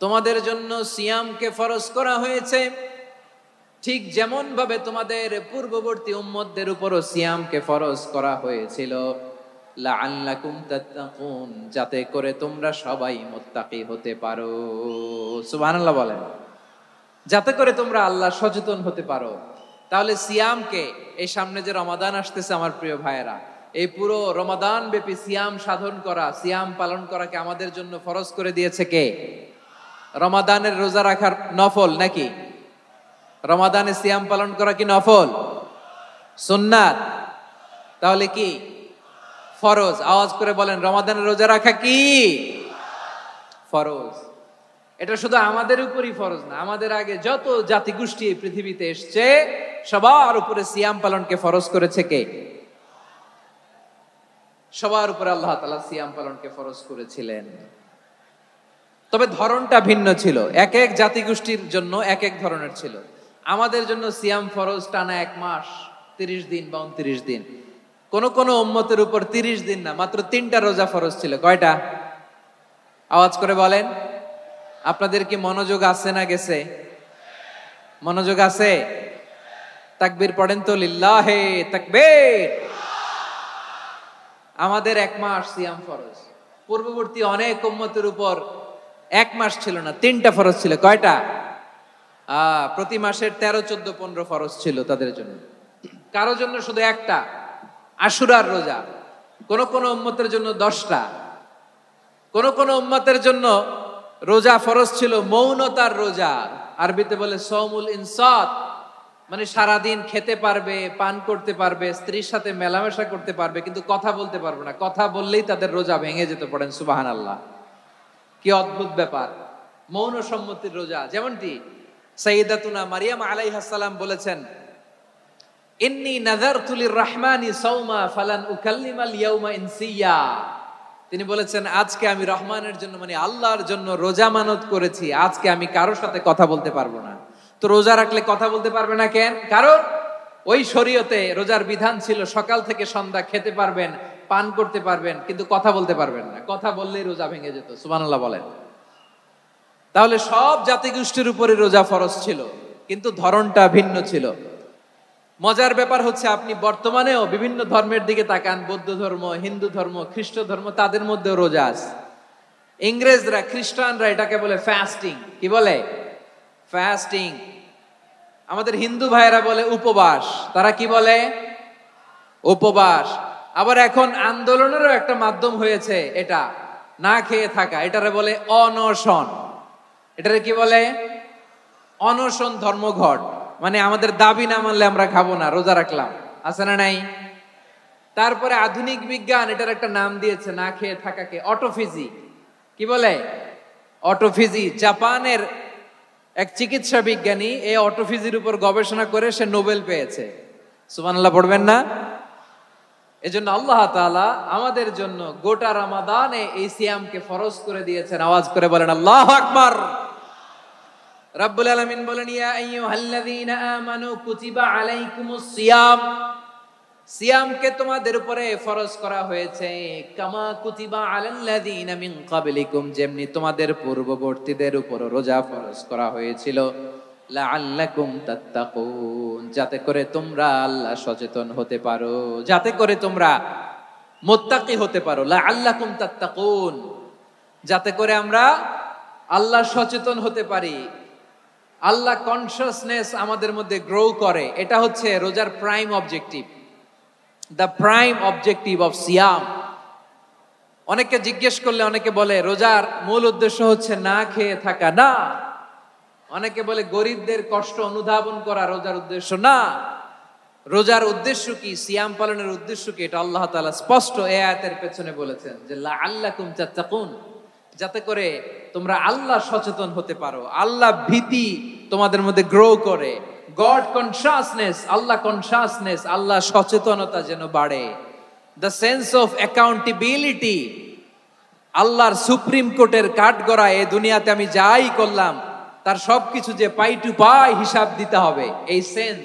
তোমাদের জন্য সিয়ামকে ফরজ করা হয়েছে, ঠিক যেমন ভাবে তোমাদের পূর্ববর্তী উম্মতদের উপরও সিয়ামকে ফরজ করা হয়েছিল, লাআল্লাকুম তাত্তাকুন, যাতে করে তোমরা সবাই মুত্তাকি হতে পারো। সুবহানাল্লাহ বলেন, যাতে করে তোমরা আল্লাহ সচেতন হতে পারো। তাহলে সিয়ামকে, এই সামনে যে রমাদান আসতেছে আমার প্রিয় ভাইয়েরা, এই পুরো রমাদান ব্যাপী সিয়াম সাধন করা, সিয়াম পালন করাকে আমাদের জন্য ফরজ করে দিয়েছে কে? রমাদানের রোজা রাখার নফল নাকি? রমাদানে সিয়াম পালন করা কি নফল? সুন্নাত? তাহলে কি ফরজ? আওয়াজ করে বলেন, রমাদানের রোজা রাখা কি ফরজ? এটা শুধু আমাদের উপরই ফরজ না, আমাদের আগে যত জাতিগোষ্ঠী এই পৃথিবীতে এসছে সবার উপরে সিয়াম পালনকে ফরজ করেছে কে? সবার উপরে আল্লাহ তাআলা সিয়াম পালনকে ফরজ করেছিলেন। তবে ধরনটা ভিন্ন ছিল, এক এক জাতিগোষ্ঠীর জন্য এক এক ধরনের ছিল। আমাদের জন্য সিয়াম ফরজ টানা 1 মাস 30 দিন বা 29 দিন। কোন কোন উম্মতের উপর 30 দিন না, মাত্র 3টা রোজা ফরজ ছিল। কয়টা? আওয়াজ করে বলেন। আপনাদের কি মনোযোগ আছে না গেছে? মনোযোগ আছে? তাকবীর পড়েন তো, লিল্লাহে তাকবীর। আমাদের 1 মাস সিয়াম ফরজ। পূর্ববর্তী অনেক উম্মতের উপর 1 মাস ছিল না, 3টা ফরজ ছিল। কয়টা? প্রতি মাসের 13, 14, 15 ফরজ ছিল তাদের জন্য। কারো জন্য শুধু একটা, আশুরার রোজা। কোন কোন উম্মতের জন্য 10টা। কোন কোন উম্মতের জন্য রোজা ফরজ ছিল মৌনতার রোজা, আরবিতে বলে সৌমুল ইনসাত, মানে সারাদিন খেতে পারবে, পান করতে পারবে, স্ত্রীর সাথে মেলামেশা করতে পারবে, কিন্তু কথা বলতে পারবে না। কথা বললেই তাদের রোজা ভেঙে যেত। পড়েন সুবহানাল্লাহ। কি অদ্ভুত ব্যাপার! মৌন সম্মতির রোজা। যেমনটি সাইয়্যিদাতুনা মারিয়াম আলাইহিস সালাম বলেছেন, ইন্নী নাযারতু লির-রাহমানি সাওমা ফালান উকাল্লিমাল ইয়াওমা ইনসিয়া। তিনি বলেছেন, আজকে আমি রহমানের জন্য, মানে আল্লাহর জন্য রোজা মানত করেছি, আজকে আমি কারোর সাথে কথা বলতে পারবো না। তো রোজা রাখলে কথা বলতে পারবে না কেন? কারণ ওই শরীয়তে রোজার বিধান ছিল সকাল থেকে সন্ধ্যা খেতে পারবেন, পান করতে পারবেন, কিন্তু কথা বলতে পারবেন না। কথা বললেই রোজা ভেঙে যেত। সুবহানাল্লাহ বলেন। তাহলে সব জাতিগোষ্ঠীর উপরে রোজা ফরজ ছিল, কিন্তু ধরনটা ভিন্ন ছিল। মজার ব্যাপার হচ্ছে, আপনি বর্তমানেও বিভিন্ন ধর্মের দিকে তাকান, বৌদ্ধ ধর্ম, হিন্দু ধর্ম, খ্রিস্ট ধর্ম, তাদের মধ্যেও রোজা আছে। ইংরেজরা, খ্রিস্টানরা এটাকে বলে ফাস্টিং। কি বলে? ফাস্টিং। আমাদের হিন্দু ভাইয়েরা বলে উপবাস। তারা কি বলে? উপবাস। আবার এখন আন্দোলনেরও একটা মাধ্যম হয়েছে এটা, না খেয়ে থাকা। এটারে বলে অনশন। এটারে কি বলে? অনশন ধর্মঘট। মানে আমাদের দাবি না মানলে আমরা খাবো না, রোজা রাখলাম। আছে না নাই? তারপরে আধুনিক বিজ্ঞান এটার একটা নাম দিয়েছে না খেয়ে থাকাকে, অটোফিজি। কি বলে? অটোফিজি। জাপানের এক চিকিৎসা বিজ্ঞানী এই অটোফিজির উপর গবেষণা করে সে নোবেল পেয়েছে। সুবহানাল্লাহ পড়বেন না? এজন্য আল্লাহ তাআলা আমাদের জন্য গোটা রমাদানে এই সিয়ামকে ফরজ করে দিয়েছেন। আওয়াজ করে বলেন আল্লাহু আকবার। রাব্বুল আলামিন বলেন, ইয়া আইয়ুহাল্লাযীনা আমানু কুতিবা আলাইকুমুস সিয়াম। সিয়ামকে তোমাদের উপরে ফরজ করা হয়েছে, কামা কুতিবা আলাল্লাযীনা মিন ক্বাবলিকুম, যেমনি তোমাদের পূর্ববর্তীদের উপর রোজা ফরজ করা হয়েছিল, লাআল্লাকুম তাত্তাকুন, যাতে করে তোমরা আল্লাহ সচেতন হতে পারো, যাতে করে তোমরা মুত্তাকি হতে পারো। লাআল্লাকুম তাত্তাকুন, যাতে করে আমরা আল্লাহ সচেতন হতে পারি, আল্লাহ কনসিয়াসনেস আমাদের মধ্যে গ্রো করে। এটা হচ্ছে রোজার prime objective, the prime objective of সিয়াম। অনেকে জিজ্ঞেস করলে অনেকে বলে রোজার মূল উদ্দেশ্য হচ্ছে না খেয়ে থাকা। না। অনেকে বলে গরিবদের কষ্ট অনুধাবন করা রোজার উদ্দেশ্য। না। রোজার উদ্দেশ্য কি, সিয়াম পালনের উদ্দেশ্য কি, এটা আল্লাহ তাআলা স্পষ্ট এই আয়াতের পেছনে বলেছেন যে লাআল্লাকুম তাত্তাকুন, যাতে করে তোমরা আল্লাহ সচেতন হতে পারো, আল্লাহ ভীতি তোমাদের মধ্যে গ্রো করে, গড কনসিয়াসনেস, আল্লাহ কনসিয়াসনেস, আল্লাহ সচেতনতা যেন বাড়ে, দ্য সেন্স অফ অ্যাকাউন্টেবিলিটি। আল্লাহর সুপ্রিম কোর্টের কাঠগড়া এই দুনিয়াতে আমি যাই করলাম তার সবকিছু যে পাই টু পাই হিসাব দিতে হবে, এই sense,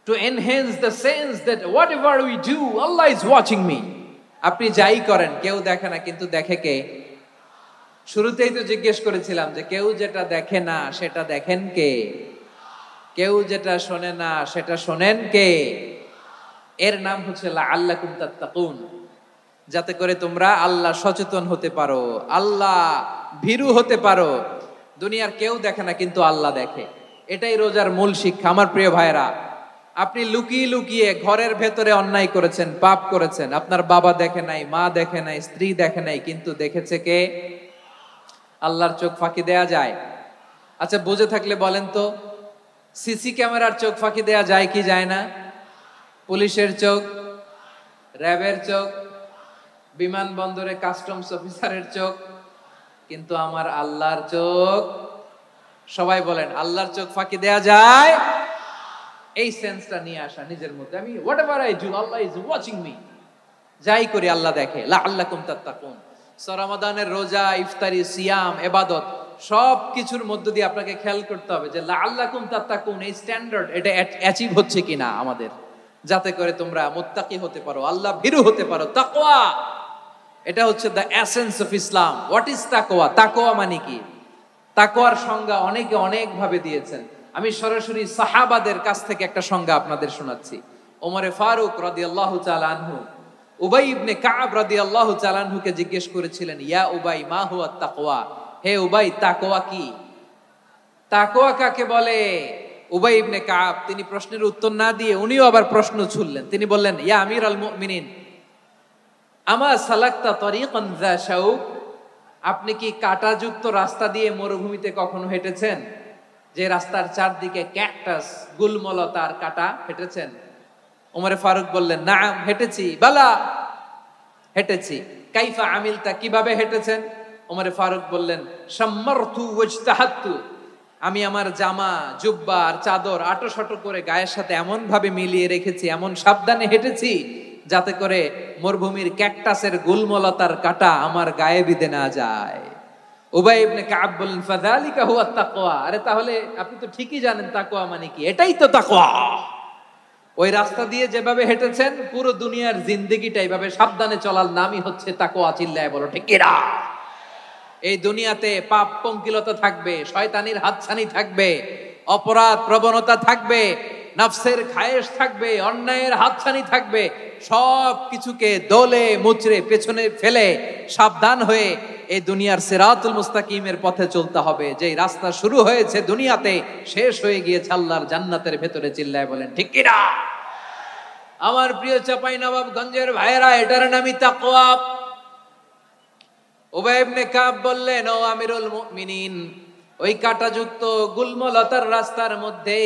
to enhance the sense that what ever we do Allah is watching me. আপনি যাই করেন কেউ দেখে না, কিন্তু দেখে কে? শুরুতেই তো জিজ্ঞেস করেছিলাম যে কেউ যেটা দেখে না সেটা দেখেন কে? কেউ যেটা শোনে না সেটা শোনেন কে? এর নাম হচ্ছে লাআল্লাকুম তাত্তাকুন, যাতে করে তোমরা আল্লাহ সচেতন হতে পারো, আল্লাহ ভীরু হতে পারো। দুনিয়ার কেউ দেখে না, কিন্তু আল্লাহ দেখে। এটাই রোজার মূল শিক্ষা। আমার প্রিয় ভাইরা, আপনি লুকিয়ে লুকিয়ে ঘরের ভেতরে অন্যায় করেছেন, পাপ করেছেন, আপনার বাবা দেখে নাই, মা দেখে নাই, স্ত্রী দেখে নাই, কিন্তু দেখেছে কে? আল্লাহর চোখ ফাঁকি দেয়া যায়? আচ্ছা, বুঝে থাকলে বলেন তো, সিসি ক্যামেরার চোখ ফাঁকি দেয়া যায় কি যায় না? পুলিশের চোখ, র্যাবের চোখ, বিমানবন্দরে কাস্টমস অফিসারের চোখ, কিন্তু আমার আল্লাহর চোখ? সবাই বলেন, আল্লাহর চোখ ফাঁকি দেয়া যায়? এই সেন্সটা নিয়ে আসা নিজের মধ্যে, আমি what ever I do Allah is watching me, যাই করি আল্লাহ দেখে। লাআল্লাকুম তাত্তাকুন। রমাদানের রোজা, ইফতারি, সিয়াম, ইবাদত সব কিছুর মধ্য দিয়ে আপনাকে খেয়াল করতে হবে যে লাআল্লাকুম তাত্তাকুন, এই স্ট্যান্ডার্ড এটা অ্যাচিভ হচ্ছে কিনা আমাদের, যাতে করে তোমরা মুত্তাকি হতে পারো, আল্লাহ ভীরু হতে পারো। তাকওয়া, এটা হচ্ছে the essence of Islam. What is তাকওয়া? তাকওয়া মানে কি? তাকওয়ার সংজ্ঞা অনেকে অনেক ভাবে দিয়েছেন। আমি সরাসরি সাহাবাদের কাছ থেকে একটা সংজ্ঞা আপনাদের শোনাচ্ছি। ওমরে ফারুক রাদিয়াল্লাহু তাআলা আনহু উবাই ইবনে কাব রাদিয়াল্লাহু তাআলা আনহুকে জিজ্ঞেস করেছিলেন, ইয়া উবাই মা হুয়া তাকওয়া, হে উবাই তাকওয়া কি? তাকওয়া কাকে বলে? উবাই ইবনে কাব তিনি প্রশ্নের উত্তর না দিয়ে উনিও আবার প্রশ্ন ছুড়লেন। তিনি বললেন, ইয়া আমিরাল মুমিনিন, আমা সালাকতা তরিকান যা শাউক, আপনি কি কাঁটাযুক্ত রাস্তা দিয়ে মরুভূমিতে কখনো হেঁটেছেন? যে রাস্তার চারদিকে ক্যাকটাস, গুলমলতার কাঁটা, হেঁটেছেন? ওমরে ফারুক বললেন, নাম, হেঁটেছি। বালা, হেঁটেছি। কাইফা আমিলতা, কিভাবে হেঁটেছেন? ওমরে ফারুক বললেন, শাম্মারতু ওয়াজতাহাতু, আমি আমার জামা, জুব্বা আর চাদর আঁটো করে গায়ের সাথে এমন ভাবে মিলিয়ে রেখেছি, এমন সাবধানে হেঁটেছি যাতে করে মরুভূমির ক্যাকটাসের গুলমলতার কাঁটা আমার গায়ে বিঁধে না যায়। উবাই ইবনে কাব বললেন, ফাযালিকা হুয়া তাকওয়া, আরে তাহলে আপনি তো ঠিকই জানেন তাকওয়া মানে কি, এটাই তো তাকওয়া। ওই রাস্তা দিয়ে যেভাবে হেঁটেছেন, পুরো দুনিয়ার জিন্দেগিটা এইভাবে সাবধানে চলার নামই হচ্ছে তাকওয়া। চিল্লায় বলো ঠিক কিনা? এই দুনিয়াতে পাপ পঙ্কিলতা থাকবে, শয়তানির হাতছানি থাকবে, অপরাধ প্রবণতা থাকবে, নফসের খায়েশ থাকবে, অন্যায়ের হাতছানি থাকবে। সব কিছুকে দোলে মুচড়ে পেছনে ফেলে সাবধান হয়ে এই দুনিয়ার সিরাতুল মুস্তাকিমের পথে চলতে হবে। যেই রাস্তা শুরু হয়েছে দুনিয়াতে, শেষ হয়ে গিয়েছে আল্লাহর জান্নাতের ভেতরে। চিল্লায় বলেন ঠিক কিনা? আমার প্রিয় চাঁপাইনবাবগঞ্জের ভাইয়েরা, এটার নামই তাকওয়া। উবাই ইবনে কাব বললেন, ও আমিরুল মুমিনিন, ওই কাঁটাযুক্ত গুলমলতার রাস্তার মধ্যে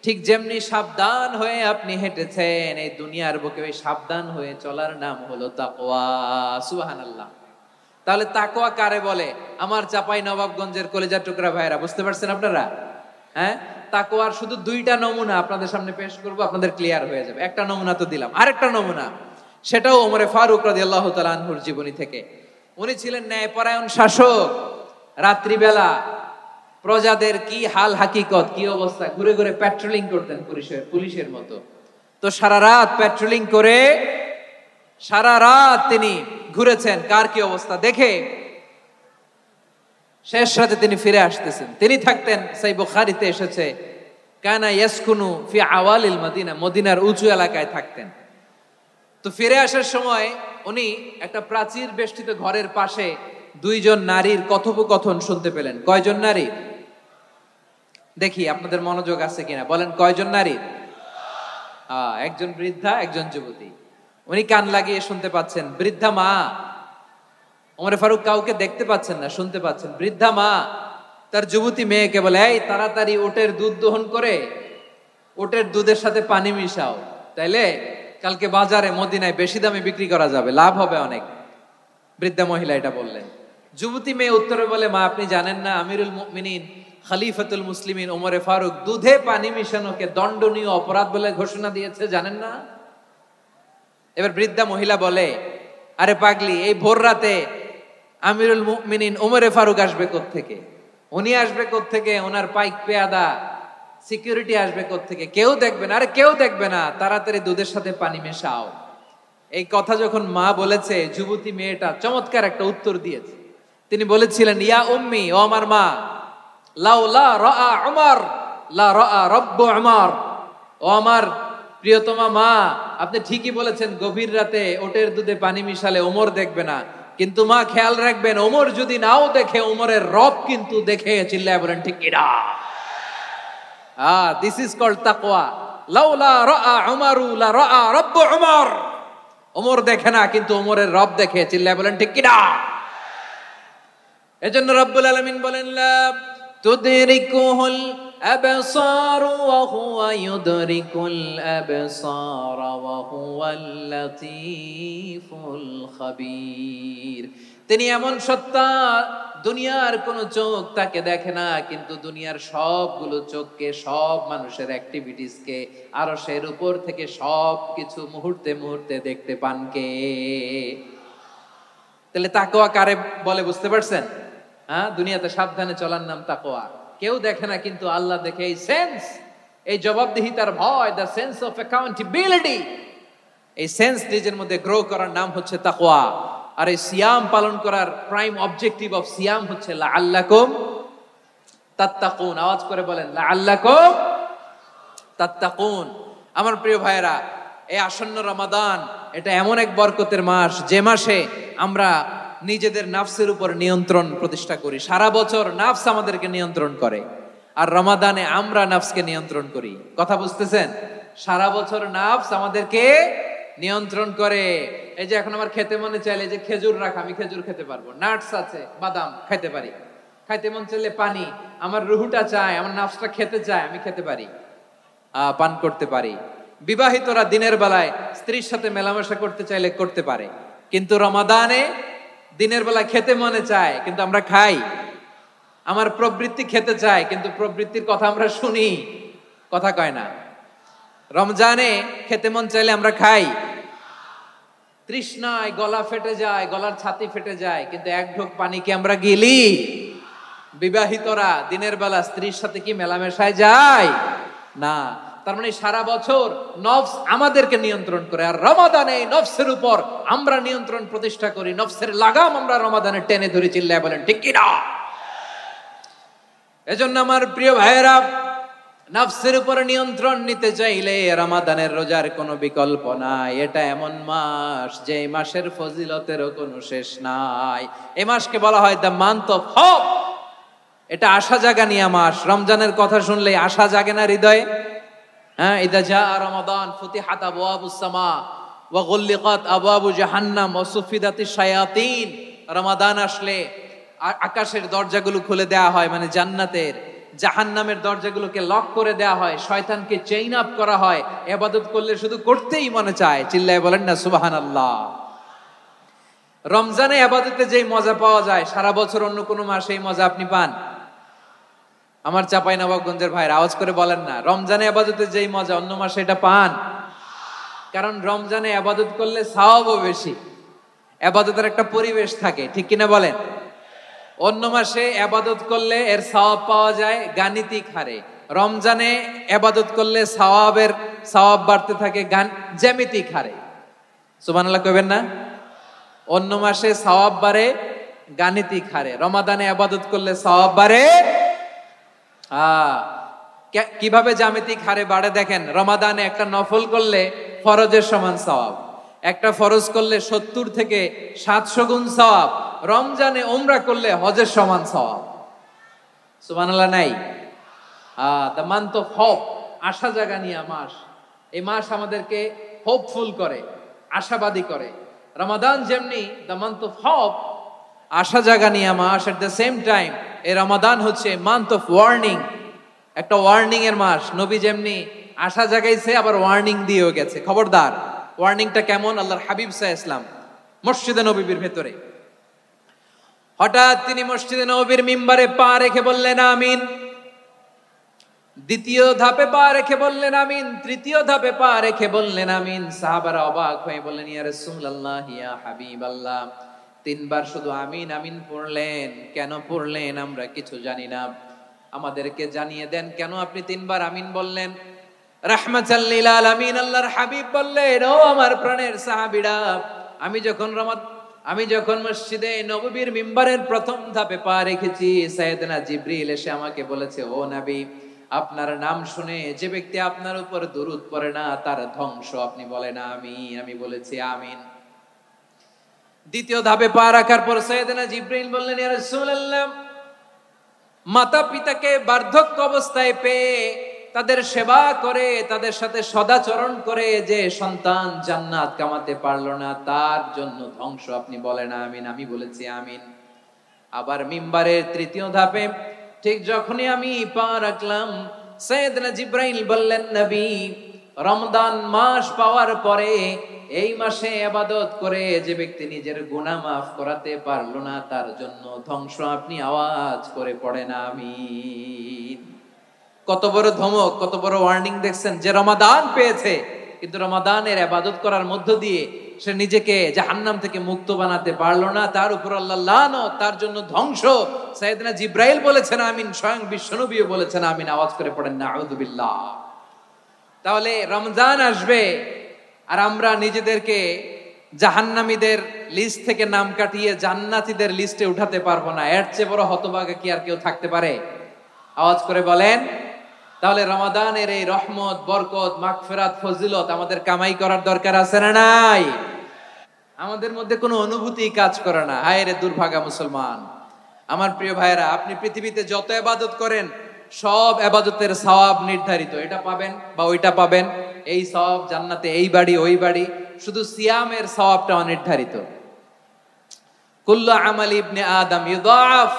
ঠিক যেমনি সাবধান হয়ে আপনি হেঁটেছেন, এই দুনিয়ার বুকে ওই সাবধান হয়ে চলার নাম হলো তাকওয়া। সুবহানাল্লাহ। তাহলে তাকওয়া কারে বলে? আমার চাঁপাইনবাবগঞ্জের কলিজার টুকরা ভাইয়েরা, বুঝতে পারছেন আপনারা? হ্যাঁ, তাকওয়ার শুধু দুইটা নমুনা আপনাদের সামনে পেশ করব, আপনাদের ক্লিয়ার হয়ে যাবে। একটা নমুনা তো দিলাম, আরেকটা নমুনা, সেটাও ওমরে ফারুক রাদিয়াল্লাহু তাআলা আনহুর জীবনী থেকে। উনি ছিলেন ন্যায়পরায়ণ শাসক। রাত্রিবেলা প্রজাদের কি হাল হাকিকত, কি অবস্থা, ঘুরে ঘুরে প্যাট্রোলিং করতেন পুলিশের মতো। তো সারা রাত প্যাট্রোলিং করে সারা রাত তিনি ঘুরেছেন কার কি অবস্থা দেখে। শেষ রাতে তিনি ফিরে আসতেছেন। তিনি থাকতেন, সেই বুখারীতে এসেছে, কানা ইয়াসকুনু ফি আওয়ালিল মদিনা, মদিনার উঁচু এলাকায় থাকতেন। তো ফিরে আসার সময় উনি একটা প্রাচীর বেষ্টিত ঘরের পাশে দুইজন নারীর কথোপকথন শুনতে পেলেন। কয়জন নারী? দেখি আপনাদের মনোযোগ আছে কিনা, বলেন কয়জন নারী? একজন বৃদ্ধা, একজন যুবতী। উনি কান লাগিয়ে শুনতে পাচ্ছেন। বৃদ্ধা মা, ওমর ফারুক কাউকে দেখতে পাচ্ছেন না, শুনতে পাচ্ছেন। বৃদ্ধা মা তার যুবতী মেয়েকে বলে, এই তাড়াতাড়ি ওটের দুধ দহন করে ওটের দুধের সাথে পানি মিশাও, তাইলে কালকে বাজারে মদিনায় বেশি দামে বিক্রি করা যাবে, লাভ হবে অনেক। বৃদ্ধা মহিলা এটা বললেন। যুবতী মেয়ে উত্তরে বলে, মা আপনি জানেন না আমিরুল মুমিনিন খলিফাতুল মুসলিমিন ওমরে ফারুক দুধে পানি মিশানোকে দণ্ডনীয় অপরাধ বলে ঘোষণা দিয়েছে, জানেন না? এবার বৃদ্ধা মহিলা বলে, আরে পাগলি, এই ভোর রাতে আমিরুল মুমিনিন ওমরে ফারুক আসবে কোত্থেকে? উনি আসবে কোত্থেকে? ওনার পাইক পেয়াদা সিকিউরিটি আসবে কোত্থেকে? কেউ দেখবে না। আরে কেউ দেখবে না, তাড়াতাড়ি দুধের সাথে পানি মেশাও। এই কথা যখন মা বলেছে, যুবতী মেয়েটা চমৎকার একটা উত্তর দিয়েছে। তিনি বলেছিলেন, ইয়া উম্মি, ও আমার মা, লাউলা রাআ উমর লা রাআ রব্বু উমর, ও আমার প্রিয়তমা মা, আপনি ঠিকই বলেছেন, গভীর রাতে ওটের দুধে পানি মিশালে ওমর দেখবে না, কিন্তু মা খেয়াল রাখবেন, ওমর যদি নাও দেখে, ওমরের রব কিন্তু দেখে। চিল্লায় বলেন ঠিক কিনা? দিস ইজ কল্ড তাকওয়া। লাউলা রাআ উমরু লা রাআ রব্বু উমর, ওমর দেখে না কিন্তু ওমরের রব দেখে। চিল্লায় বলেন ঠিক কিনা? এজন্য রব্বুল আলামিন বলেন, লা তুদরিকুহুল আবসার ওয়া হুয়া ইউদরিকুল আবসার ওয়া হুয়াল লাতীফুল খাবীর। তিনি এমন সত্তা, দুনিয়ার কোন চোখ তাকে দেখে না, কিন্তু দুনিয়ার সবগুলো চোখকে, সব মানুষের অ্যাক্টিভিটিসকে আরশের উপর থেকে সব কিছু মুহূর্তে মুহূর্তে দেখতে পান কে? তাহলে তাকওয়া কারে বলে বুঝতে পারছেন? হ্যাঁ, দুনিয়াতে সাবধানে চলার নাম তাকওয়া। কেউ দেখে না, কিন্তু আল্লাহ দেখে। এই সেন্স, এই জবাবদিহিতার ভয়, দ্য সেন্স অফ অ্যাকাউন্টেবিলিটি, এই সেন্স নিজের মধ্যে গ্রো করার নাম হচ্ছে তাকওয়া। আর এই সিয়াম পালন করার প্রাইম অবজেক্টিভ অফ সিয়াম হচ্ছে লাআল্লাকুম তাত্তাকুন। আওয়াজ করে বলেন লাআল্লাকুম তাত্তাকুন। আমার প্রিয় ভাইয়েরা, এই আসন্ন রমাদান এটা এমন এক বরকতের মাস, যে মাসে আমরা নিজেদের নাফসের উপর নিয়ন্ত্রণ প্রতিষ্ঠা করি। সারা বছর নাফস আমাদেরকে নিয়ন্ত্রণ করে, আর রমাদানে আমরা নাফসকে নিয়ন্ত্রণ করি। কথা বুঝতেছেন? সারা বছর নাফস আমাদেরকে নিয়ন্ত্রণ করে। এই যে এখন আমার খেতে মনে চাইলে যে খেজুর রাখ, আমি খেজুর খেতে পারবো, নাটস আছে, বাদাম খাইতে পারি। খাইতে মন চাইলে পানি, আমার রুহুটা চায়, আমার নাফসটা খেতে চায়, আমি খেতে পারি, পান করতে পারি। বিবাহিতরা দিনের বেলায় স্ত্রীর সাথে মেলামেশা করতে চাইলে করতে পারে, কিন্তু রমাদানে দিনের বেলায় খেতে মনে চায়, কিন্তু আমরা খাই। আমার প্রবৃত্তি খেতে চায়, কিন্তু প্রবৃত্তির কথা আমরা শুনি, কথা কয় না। রমজানে খেতে মন চাইলে আমরা খাই, তৃষ্ণায় গলা ফেটে যায়, গলার ছাতি ফেটে যায়, কিন্তু এক ঢোক পানি কি আমরা গিলি? বিবাহিতরা দিনের বেলা স্ত্রীর সাথে কি মেলামেশায় যায়? না। তার মানে সারা বছর নফস আমাদেরকে নিয়ন্ত্রণ করে, আর রমাদানে নফসের উপর আমরা নিয়ন্ত্রণ প্রতিষ্ঠা করি। নফসের লাগাম আমরা রমাদানে টেনে ধরে, চিল্লায় বলেন ঠিক কি না? এজন্য আমার প্রিয় ভাইয়েরা, নফসের উপর নিয়ন্ত্রণ নিতে চাইলে রমাদানের রোজার কোনো বিকল্প নাই। এটা এমন মাস যে মাসের ফজিলতেরও কোনো শেষ নাই। এই মাসকে বলা হয় দ্য মান্থ অফ হোপ। এটা আশা জাগানিয়া মাস। রমজানের কথা শুনলে আশা জাগে না হৃদয়ে? হ্যাঁ, ইদা জাআ রমাদান ফুতিহাত আবওয়াবুস সামা ওয়া গুল্লিকাত আবওয়াবু জাহান্নাম ওয়া সুফিদাতিশ শায়াতিন। রমাদান আসলে আকাশের দরজাগুলো খুলে দেয়া হয়, মানে জান্নাতের। জাহান্নামের দরজাগুলোকে লক করে দেয়া হয়, শয়তানকে চেইন আপ করা হয়। ইবাদত করলে শুধু করতেই মনে চায়, চিল্লায় বলেন না সুবহানাল্লাহ। রমজানে ইবাদতে যেই মজা পাওয়া যায়, সারা বছর অন্য কোনো মাসে এই মজা আপনি পান? আমার চাঁপাইনবাবগঞ্জের ভাইরা আওয়াজ করে বলেন না, রমজানে ইবাদতে যেই মজা অন্য মাসে এটা পান? কারণ রমজানে ইবাদত করলে সওয়াবও বেশি, ইবাদতের একটা পরিবেশ থাকে, ঠিক কিনা বলেন? অন্য মাসে ইবাদত করলে এর সওয়াব পাওয়া যায় গাণিতিক হারে, রমজানে ইবাদত করলে সওয়াব বাড়তে থাকে জ্যামিতিক হারে। সুবহানাল্লাহ কইবেন না? অন্য মাসে সওয়াব বাড়ে গাণিতিক হারে, রমাদানে ইবাদত করলে সওয়াব বাড়ে কিভাবে জ্যামিতিক হারে বাড়ে দেখেন। রমাদানে একটা নফল করলে ফরজের সমান সওয়াব, একটা ফরজ করলে 70 থেকে 700 গুণ সওয়াব, রমজানে উমরা করলে হজের সমান সওয়াব। সুবহানাল্লাহ নাই? দ্য মান্থ অফ হোপ, আশা জাগানিয়া মাস। এই মাস আমাদেরকে হোপফুল করে, আশাবাদী করে। রমাদান যেমনি দ্য মান্থ অফ হোপ, আশা জাগানিয়া মাস, এট দ্য সেম টাইম এই রমাদান হচ্ছে মান্থ অফ ওয়ার্নিং, একটা ওয়ার্নিং এর মাস। নবী যেমনি আশা জাগাইছে, আবার ওয়ার্নিং দিয়েও গেছে, খবরদার। ওয়ার্নিংটা কেমন? আল্লাহর হাবিব সাল্লাল্লাহু আলাইহি ওয়াসাল্লাম মসজিদে নববীর ভেতরে, হঠাৎ তিনি মসজিদে নববীর মিম্বারে পা রেখে বললেন আমিন। দ্বিতীয় ধাপে পা রেখে বললেন আমিন, তৃতীয় ধাপে পা রেখে বললেন আমিন। সাহাবারা অবাক হয়ে বললেন ইয়া রাসূলুল্লাহ, ইয়া হাবিবাল্লাহ, 3 বার শুধু আমিন আমিন পড়লেন, কেন পড়লেন আমরা কিছু জানি না, আমাদেরকে জানিয়ে দেন কেন আপনি 3 বার আমিন বললেন। রাহমাতাল লিল আলামিন আল্লাহর হাবিব বললেন, ও আমার প্রাণের সাহাবীরা, আমি যখন মসজিদে নববীর মিম্বারের প্রথম ধাপে পা রেখেছি, সাইয়েদনা জিবরিল এসে আমাকে বলেছে, ও নবী, আপনার নাম শুনে যে ব্যক্তি আপনার উপর দুরূদ পড়ে না তার ধ্বংস। আপনি বলেন আমিন। আমি বলেছি আমিন। দ্বিতীয় ধাপে পা রাখার পর সাইয়েদনা জিবরিল বললেন, ইয়া রাসূলুল্লাহ, মাতা পিতাকে বার্ধক্য অবস্থায় পেয়ে তাদের সেবা করে, তাদের সাথে সদাচরণ করে যে সন্তান জান্নাত কামাতে পারলো না, তার জন্য ধ্বংস। আপনি বলেন আমিন। আমি বলেছি আমিন। আবার মিম্বারের তৃতীয় ধাপে ঠিক যখনই আমি পা রাখলাম, সাইয়েদনা জিবরাইল বললেন, নবী, রমজান মাস পাওয়ার পরে এই মাসে ইবাদত করে যে ব্যক্তি নিজের গুনাহ মাফ করাতে পারলো না, তার জন্য ধ্বংস। আপনি আওয়াজ করে পড়েন আমিন। কত বড় ধমক, কত বড় ওয়ার্নিং দেখছেন, যে রমাদান পেয়েছে কিন্তু রমাদানের ইবাদত করার মধ্য দিয়ে সে নিজেকে জাহান্নাম থেকে মুক্ত বানাতে পারলো না, তার উপর আল্লাহ লানত, তার জন্য ধ্বংস। সাইয়েদনা জিব্রাইল বলেছেন আমিন, স্বয়ং বিশ্বনবীও বলেছেন আমিন। আওয়াজ করে পড়েন নাউযু বিল্লাহ। তাহলে রমজান আসবে আর আমরা নিজেদেরকে জাহান্নামীদের লিস্ট থেকে নাম কাটিয়ে জান্নাতীদের লিস্টে উঠাতে পারবো না। এর চেয়ে বড় হতভাগা কি আর কেউ থাকতে পারে? আওয়াজ করে বলেন। তাহলে রমাদানের এই রহমত, বরকত, মাগফিরাত, ফজিলত আমাদের কামাই করার দরকার আছে না নাই? আমাদের মধ্যে কোনো অনুভূতি কাজ করে না। হায় রে দুর্ভাগা মুসলমান। আমার প্রিয় ভাইরা, আপনি পৃথিবীতে যত ইবাদত করেন সব ইবাদতের সওয়াব নির্ধারিত। এটা পাবেন বা ওইটা পাবেন, এই সওয়াব জান্নাতে, এই বাড়ি ওই বাড়ি। শুধু সিয়ামের সওয়াবটা অনির্ধারিত। কুল্লু আমালি ইবনে আদম ইউদাফ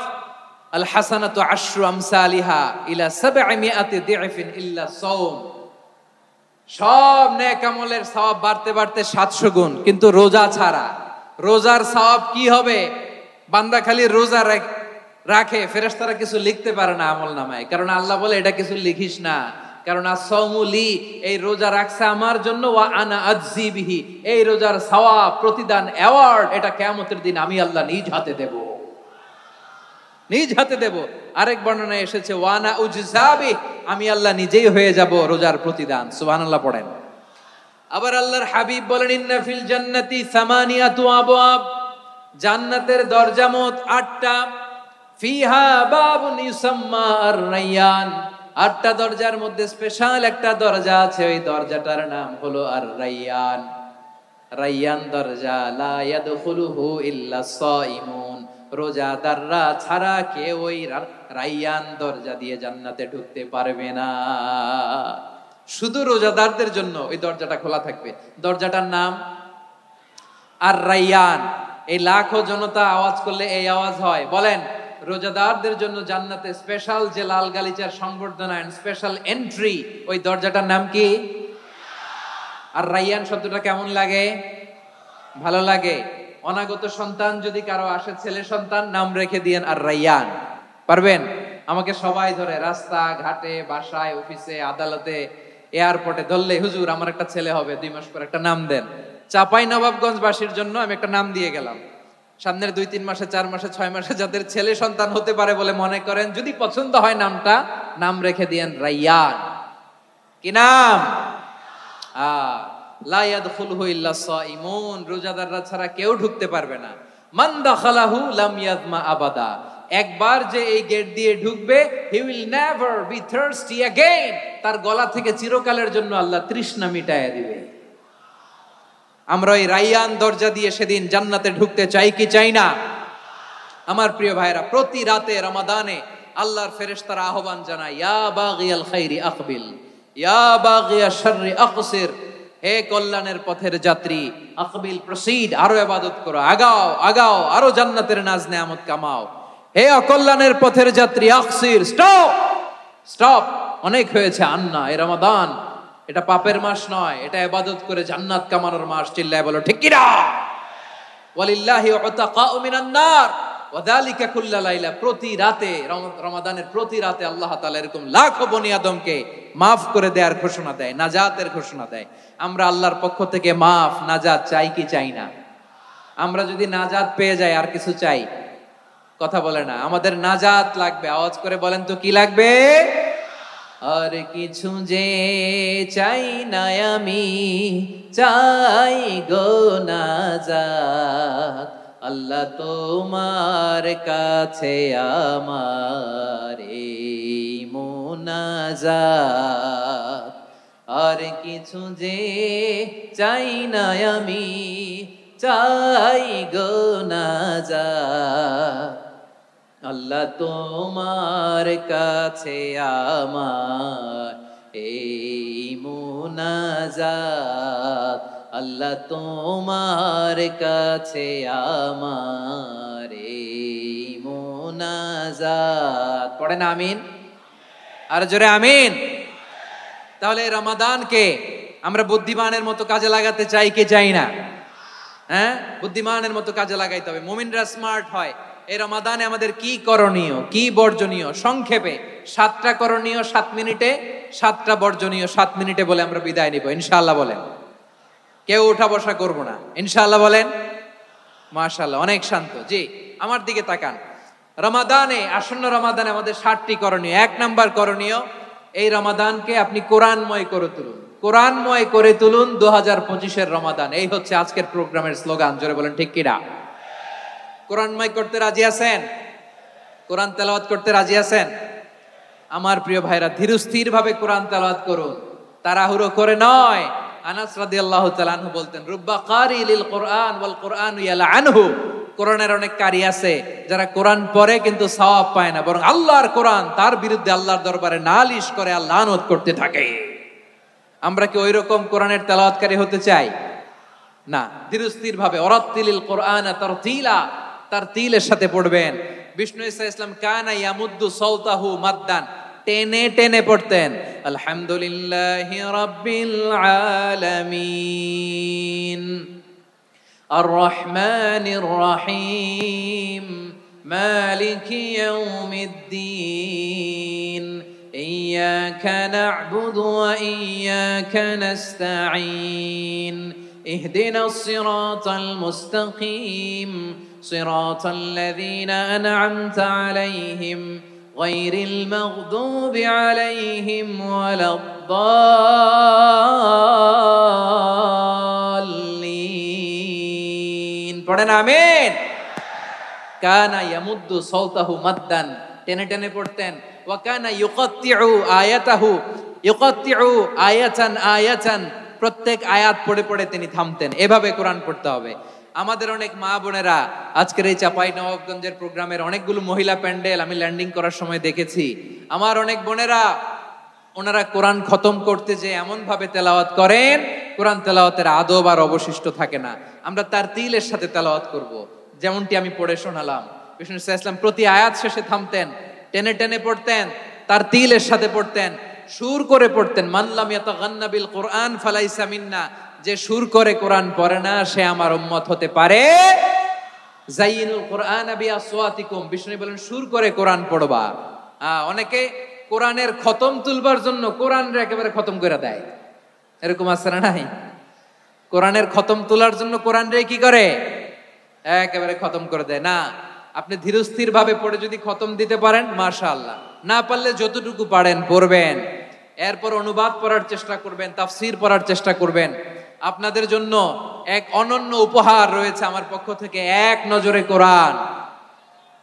আল হাসানাতু আশরু আমসালিহা ইলা 700 দি'ফিন ইল্লা সাওম। সব নেক আমলের সওয়াব বাড়তে বাড়তে 700 গুণ, কিন্তু রোজা ছাড়া। রোজার সওয়াব কি হবে? বান্দা খালি রোজা রাখে, ফেরেশতারা কিছু লিখতে পারে না আমল নামায়, কারণ আল্লাহ বলে এটা কিছু লিখিস না, কারণ as-সাওমু লি, এই রোজা রাখছে আমার জন্য, ওয়া আনা আজজি বিহি, এই রোজার সওয়াব, প্রতিদান, অ্যাওয়ার্ড এটা কিয়ামতের দিন আমি আল্লাহ নিজ হাতে দেব, নিজ হাতে দেব। আরেক বর্ণনায় এসেছে ওয়ানা উজজাবি, আমি আল্লাহ নিজেই হয়ে যাব রোজার প্রতিদান। সুবহানাল্লাহ পড়েন। আবার আল্লাহর হাবিব বলেন ইন্না ফিল জান্নাতি সামানিয়াতু আবওয়াব, জান্নাতের দরজা মোট 8টা। ফিহা বাবুন ইউসাম্মা আর-রায়্যান, 8টা দরজার মধ্যে স্পেশাল একটা দরজা আছে, ওই দরজাটার নাম হলো আর-রায়্যান। রায়্যান দরজা লা ইয়াদখুলুহু ইল্লা সাইমুন, রোজাদাররা ছাড়া কেউ ওই রায়্যান দরজা দিয়ে জান্নাতে ঢুকতে পারবে না। শুধু রোজাদারদের জন্য ওই দরজাটা খোলা থাকবে। দরজাটার নাম আর-রায়্যান। এই লাখো জনতা আওয়াজ করলে এই আওয়াজ হয়। বলেন, রোজাদারদের জন্য জান্নাতে স্পেশাল যে লাল গালিচার সংবর্ধনা এন্ড স্পেশাল এন্ট্রি, ওই দরজাটার নাম কি? আর-রায়্যান শব্দটা কেমন লাগে? ভালো লাগে। অনাগত সন্তান যদি কারো আসে, ছেলে সন্তান, নাম রেখে দিয়েন আর-রায়্যান। পারবেন? আমাকে সবাই ধরে রাস্তা ঘাটে, বাসায়, অফিসে, আদালতে, এয়ারপোর্টে ধরলে, হুজুর আমার একটা ছেলে হবে 2 মাস পর, একটা নাম দেন। চাপাই নবাবগঞ্জবাসীর জন্য আমি একটা নাম দিয়ে গেলাম। সামনের 2-3 মাসে, 4 মাসে, 6 মাসে যাদের ছেলে সন্তান হতে পারে বলে মনে করেন, যদি পছন্দ হয় নামটা, নাম রেখে দিয়েন রায়্যান। কি নাম? লা ইয়াদখুলুহু ইল্লা সাইমুন, রোজাদাররা ছাড়া কেউ ঢুকতে পারবে না। মান দাখালাহু লাম ইয়াযমা আবাদা, একবার যে এই গেট দিয়ে ঢুকবে, he will never be thirsty again, তার গলা থেকে চিরকালের জন্য আল্লাহ তৃষ্ণা মিটায়া দিবে। আমরা এই রায়্যান দরজা দিয়ে সেদিন জান্নাতে ঢুকতে চাই কি চাই না? আমার প্রিয় ভাইরা, প্রতি রাতে রমাদানে আল্লাহর ফেরেশতারা আহ্বান জানায়, ইয়া বাগিয়াল খাইরি আকবিল, ইয়া বাগিয়াশ শাররি আকসির, হে কল্যাণের পথের যাত্রী, আকবিল প্রসিড, আরো ইবাদত করো, আগাও আগাও, আরো জান্নাতের নাজ নেয়ামত কামাও। হে অকল্যাণের পথের যাত্রী, আকসির, স্টপ স্টপ, অনেক হয়েছে। আন্না, এই রমাদান এটা পাপের মাস নয়, এটা ইবাদত করে জান্নাত কামানোর মাস। চিল্লায় বলো ঠিক কি না? ওয়ালিল্লাহি উতাকাউ মিনান নার ওয়া যালিকা কুল্লা লাইলা, প্রতি রাতে, রমাদানের প্রতি রাতে আল্লাহ তাআলা এরকম লাখো বনি আদমকে মাফ করে দেওয়ার ঘোষণা দেয়, নাজাতের ঘোষণা দেয়। আমরা আল্লাহর পক্ষ থেকে মাফ, নাজাত চাই কি চাই না? আমরা যদি নাজাত পেয়ে যাই আর কিছু চাই? কথা বলে না। আমাদের নাজাত লাগবে। আওয়াজ করে বলেন তো কি লাগবে? আর কিছু যে চাই না আমি, চাই গো নাজাত, আল্লাহ তোমার কাছে আমার এই মুনাজাত। আর কিছু যে চাই না আমি, চাই গো নাজাত, আল্লাহ তোমার কাছে আমার এই মুনাজাত, আল্লাহ তোমার কাছে আমার এই মুনাজাত। পড়েন আমিন, আর জোরে আমিন। তাহলে রমাদানকে আমরা বুদ্ধিমানের মতো কাজে লাগাতে চাই কি চাই না? হ্যাঁ, বুদ্ধিমানের মতো কাজে লাগাইতে হবে। মুমিনরা স্মার্ট হয়। এই রমাদানে আমাদের কি করণীয়, কি বর্জনীয়, সংক্ষেপে 7টা করণীয় 7 মিনিটে, 7টা বর্জনীয় 7 মিনিটে বলে আমরা বিদায় নিব ইনশাআল্লাহ। বলেন কেউ উঠা বসা করবো না ইনশাআল্লাহ বলেন। মাশাআল্লাহ, অনেক শান্ত। জি, আমার দিকে তাকান। রমাদানে, আসন্ন রমাদানে আমাদের 7টি করণীয়। 1 নাম্বার করণীয়, এই রমাদানকে আপনি কোরআনময় করে তুলুন। কোরআনময় করে তুলুন 2025-এর রমাদান। এই হচ্ছে আজকের প্রোগ্রামের স্লোগান। জোরে বলেন ঠিক কিনা? কোরআনময় করতে রাজি আছেন? কোরআন তেলাওয়াত করতে রাজি আছেন? আমার প্রিয় ভাইরা, ধীরস্থির ভাবে কোরআন তেলাওয়াত করুন, তাড়াহুড়ো করে নয়। আনাস রাদিয়াল্লাহু তাআলা আনহু বলতেন, রুব্বা কারি লিল কোরআন ওয়াল কোরআনু ইয়ালআনহু। কোরআনের অনেক কারি আছে যারা কোরআন পড়ে কিন্তু সওয়াব পায় না, বরং আল্লাহর কোরআন তার বিরুদ্ধে আল্লাহর দরবারে নালিশ করে আর লানত করতে থাকে। আমরা কি ওইরকম কোরআনের তেলাওয়াতকারী হতে চাই? না। ধীরস্থির ভাবে ওয়ারাত্তিলিল কোরআনা তারতিলা, তারতিলের সাথে পড়বেন। বিষ্ণু ঈসা ইসলাম কানা ইয়ামুদ্দু সাওতাহু মাদ্দান, টেনে টেনে পড়তেন। আলহামদুলিল্লাহি রাব্বিল আলামিন আর রহমানির রহিম মালিকি ইয়াউমিদ্দিন ইয়্যাকা না'বুদু ওয়া ইয়্যাকা নাস্তাঈন ইহদিনাস সিরাতাল মুস্তাকিম সিরাতাল লাযীনা আন'আমতা আলাইহিম গায়রিল মাগদুবি আলাইহিম ওয়ালাদ-দাল্লিন। পড়েন আমিন। কানা ইয়ামুদ্দু সাওতাহু মাদ্দান, টেনে টেনে পড়তেন। ওয়া কানা ইউকাত্তিউ আয়াতাহু, ইউকাত্তিউ আয়াতান আয়াতান, প্রত্যেক আয়াত পড়ে পড়ে তিনি থামতেন। এভাবে কোরআন পড়তে হবে। আমাদের অনেক মা বোনেরা আজকের এই চাঁপাইনবাবগঞ্জের প্রোগ্রামের অনেকগুলো মহিলা প্যান্ডেল আমি ল্যান্ডিং করার সময় দেখেছি। আমার অনেক বোনেরা, ওনারা কোরআন খতম করতে যে এমন ভাবে তেলাওয়াত করেন, কোরআন তেলাওয়াতের আদব আর অবশিষ্ট থাকে না। আমরা তারতিলের সাথে তেলাওয়াত করব, যেমনটি আমি পড়ে শোনালাম। বিষ্ণু ইসলাম প্রতি আয়াত শেষে থামতেন, টেনে টেনে পড়তেন, তারতিলের সাথে পড়তেন, সুর করে পড়তেন। মান লাম ইয়াতাগান্না বিল কোরআন ফালাইসা মিন্না, যে সুর করে কোরআন পড়ে না সে আমার উম্মত হতে পারে। যাইনুল কোরআন বিআসওয়াতিকুম, বিষ্ণু বলেন সুর করে কোরআন পড়বা। অনেকে কোরআনের খতম তুলবার জন্য কোরআনরে একেবারে খতম করে দেয়, এরকম আছে না নাই? কোরআনের খতম তোলার জন্য কোরআনরে কি করে? একেবারে খতম করে দেয়। না, আপনি ধীরস্থির ভাবে পড়ে যদি খতম দিতে পারেন মাশাআল্লাহ, না পারলে যতটুকু পারেন পড়বেন। এরপর অনুবাদ পড়ার চেষ্টা করবেন, তাফসীর পড়ার চেষ্টা করবেন। আপনাদের জন্য এক অনন্য উপহার রয়েছে আমার পক্ষ থেকে, এক নজরে কোরআন।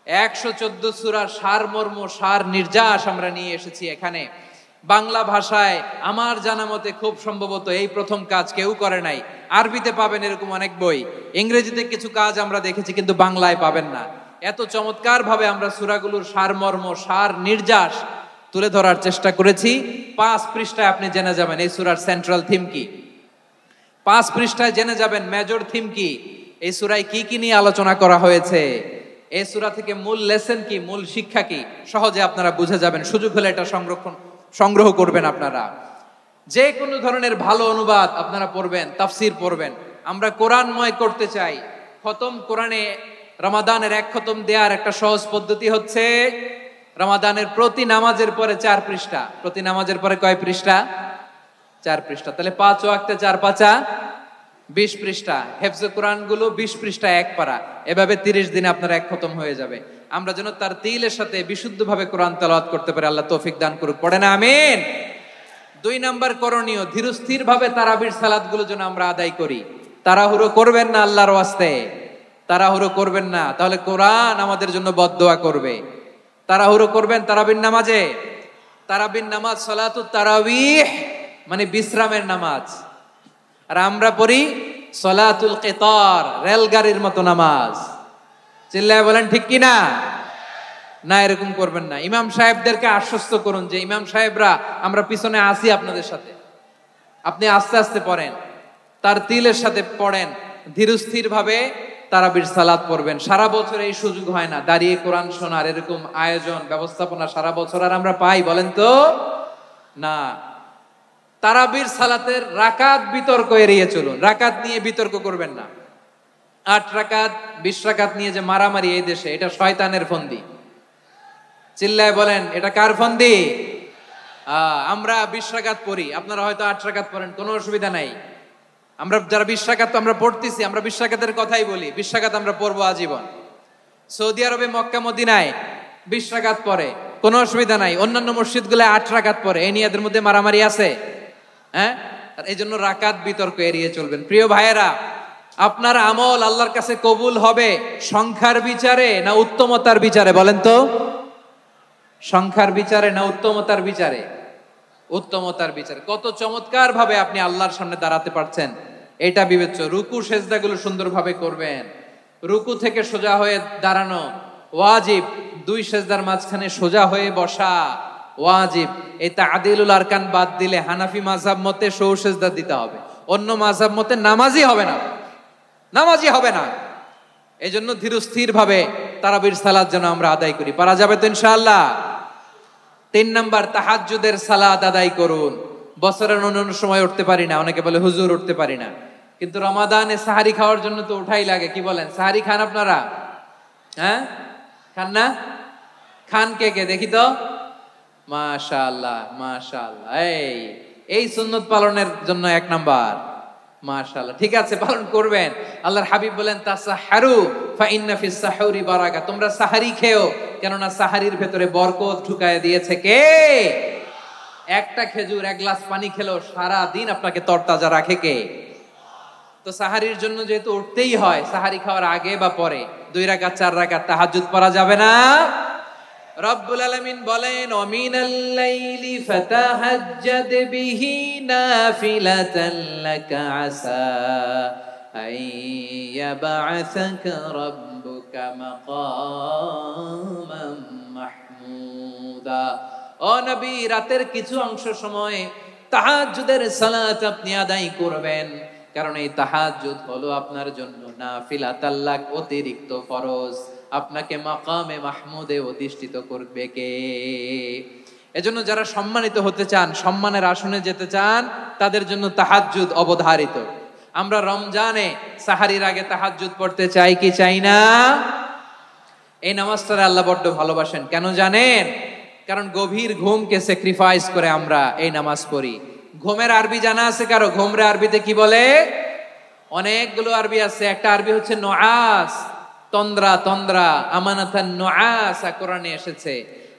114 সূরার সারমর্ম, সার নির্যাস আমরা নিয়ে এসেছি এখানে বাংলা ভাষায়। আমার জানা মতে খুব সম্ভবত এই প্রথম কাজ কেউ করে নাই। আরবিতে পাবেন এরকম অনেক বই, ইংরেজিতে কিছু কাজ আমরা দেখেছি, কিন্তু বাংলায় পাবেন না। এত চমৎকার ভাবে আমরা সূরাগুলোর সারমর্ম, সার নির্যাস তুলে ধরার চেষ্টা করেছি। 5 পৃষ্ঠায় আপনি জেনে যাবেন এই সূরার সেন্ট্রাল থিম কি। 5 পৃষ্ঠায় জেনে যাবেন মেজর থিম কি, এই সূরায় কি কি নিয়ে আলোচনা করা হয়েছে, এই সূরা থেকে মূল লেসন কি, মূল শিক্ষা কি, সহজে আপনারা বুঝে যাবেন। সুযোগ হলে এটা সংগ্রহ করবেন আপনারা। যে কোনো ধরনের ভালো অনুবাদ আপনারা পড়বেন, তাফসীর পড়বেন। আমরা কোরআনময় করতে চাই। খতম কোরআনে রমাদানের 1 খতম দেওয়ার একটা সহজ পদ্ধতি হচ্ছে, রমাদানের প্রতি নামাজের পরে 4 পৃষ্ঠা। প্রতি নামাজের পরে কয় পৃষ্ঠা? 4 পৃষ্ঠা। তাহলে 5 ওয়াক্তে 4 পাঁচা 20 পৃষ্ঠা। হেফজে কোরআন গুলো 20 পৃষ্ঠা, 1 পারা। এভাবে 30 দিনে আপনার 1 খতম হয়ে যাবে। আমরা যেন তারতিলের সাথে বিশুদ্ধভাবে কোরআন তেলাওয়াত করতে পারি, আল্লাহ তৌফিক দান করুক। পড়েন আমিন। 2 নাম্বার করণীয়, ধীরস্থির ভাবে তারাবির সালাত গুলো যেন আমরা আদায় করি। তাড়াহুড়ো করবেন না আল্লাহর ওয়াস্তে, তাড়াহুড়ো করবেন না, তাহলে কোরআন আমাদের জন্য বদদোয়া করবে। তাড়াহুড়ো করবেন তারাবির নামাজে। তারাবির নামাজ সালাতুত তারাবিহ মানে বিশ্রামের নামাজ। আর আমরা পড়ি সালাতুল কিতার, রেলগাড়ির মতো নামাজ। চিল্লায় বলেন ঠিক কি না? না, এরকম করবেন না। ইমাম সাহেবদেরকে আশ্বস্ত করুন যে ইমাম সাহেবরা আমরা পিছনে আসি আপনাদের সাথে, আপনি আস্তে আস্তে পড়েন, তারতিলের সাথে পড়েন, ধীরস্থির ভাবে তারাবির সালাত পড়বেন। সারা বছর এই সুযোগ হয় না দাঁড়িয়ে কোরআন শোনার, এরকম আয়োজন ব্যবস্থাপনা সারা বছর আর আমরা পাই বলেন তো? না। তারাবির সালাতের রাকাত বিতর্ক এড়িয়ে চলুন। রাকাত নিয়ে বিতর্ক করবেন না। 8 রাকাত 20 রাকাত নিয়ে যে মারামারি এই দেশে, এটা শয়তানের ফন্দি। চিল্লায় বলেন এটা কার ফন্দি? আমরা 20 রাকাত পড়ি, আপনারা হয়তো 8 রাকাত পড়েন, কোনো অসুবিধা নাই। আমরা যারা 20 রাকাত আমরা পড়তেছি, আমরা 20 রাকাতের কথাই বলি, 20 রাকাত আমরা পড়বো আজীবন। সৌদি আরবে মক্কা মদিনায় 20 রাকাত পড়ে, কোনো অসুবিধা নাই। অন্যান্য মসজিদগুলো 8 রাকাত পড়ে, এই নিয়ে এদের মধ্যে মারামারি আছে? হ্যাঁ, এই জন্য রাকাত বিতর্ক এড়িয়ে চলবেন। প্রিয় ভাইয়েরা, আপনার আমল আল্লাহর কাছে কবুল হবে সংখ্যার বিচারে না উত্তমতার বিচারে? বলেন তো, সংখ্যার বিচারে না উত্তমতার বিচারে? উত্তমতার বিচারে। কত চমৎকার ভাবে আপনি আল্লাহর সামনে দাঁড়াতে পারছেন এটা বিবেচ্য। রুকু সেজদাগুলো সুন্দরভাবে করবেন, রুকু থেকে সোজা হয়ে দাঁড়ানো ওয়াজিব, 2 সেজদার মাঝখানে সোজা হয়ে বসা ওয়াজিব। এই তা'দিলুল আরকান বাদ দিলে হানাফি মাযহাব মতে সৌ সেজদা দিতে হবে, অন্য মাযহাব মতে নামাজই হবে না, নামাজই হবে না। এই জন্য ধীরস্থির ভাবে তারাবির সালাত যেন আমরা আদায় করি। পারা যাবে তো ইনশাআল্লাহ? 3 নাম্বার, তাহাজ্জুদের সালাত আদায় করুন। বছরের অন্যান্য সময় উঠতে পারি না, অনেকে বলে হুজুর উঠতে পারি না, কিন্তু রমাদানে সাহারি খাওয়ার জন্য তো উঠাই লাগে। কি বলেন, সাহারি খান আপনারা? হ্যাঁ, খান না? খান কে কে দেখি তো? মাশাআল্লাহ মাশাআল্লাহ, এই সুন্নত পালনের জন্য 1 নাম্বার। মাশাআল্লাহ, ঠিক আছে, পালন করবেন। আল্লাহর হাবিব বলেন তাসাহহারু ফা ইন্না ফিস সাহুরি বারাকা, তোমরা সাহারি খেও, কেননা সাহারির ভেতরে বরকত ঢুকায় দিয়েছে কে? একটা খেজুর, 1 গ্লাস পানি খেলেও সারা দিন আপনাকে তরতাজা রাখে কে? তো সাহারির জন্য যেহেতু উঠতেই হয়, সাহারি খাওয়ার আগে বা পরে 2 রাকাত 4 রাকাত তাহাজ্জুদ পড়া যাবে না? রব্বুল আলামিন বলেন ওয়ামিনাল লাইলি ফাতাহাজ্জাদ বিহি নাফিলাতান লাকা আসা আইয়াবআসাকা রাব্বুকা মাকামান মাহমুদা। ও নবী, রাতের কিছু অংশ সময় তাহাজ্জুদের সালাত আপনি আদায় করবেন, কারণ এই তাহাজ্জুদ হলো আপনার জন্য নাফিলাতাল লাক, অতিরিক্ত ফরজ। আপনাকে মাকামে মাহমুদে অধিষ্ঠিত করবে কে? এজন্য যারা সম্মানিত হতে চান, সম্মানের আসনে যেতে চান, তাদের জন্য তাহাজ্জুদ অবধারিত। আমরা রমজানে সাহারির আগে তাহাজ্জুদ পড়তে চাই কি চাই না? এই নামাজটা আল্লাহ বড্ড ভালোবাসেন। কেন জানেন? কারণ গভীর ঘুমকে স্যাক্রিফাইস করে আমরা এই নামাজ পড়ি। ঘুমের আরবি জানা আছে কারো? ঘুমরে আরবিতে কি বলে? অনেকগুলো আরবি আছে। একটা আরবি হচ্ছে নুআস, তন্দ্রা, তন্দ্রা, আমানাতান নুআস কোরআনে এসেছে।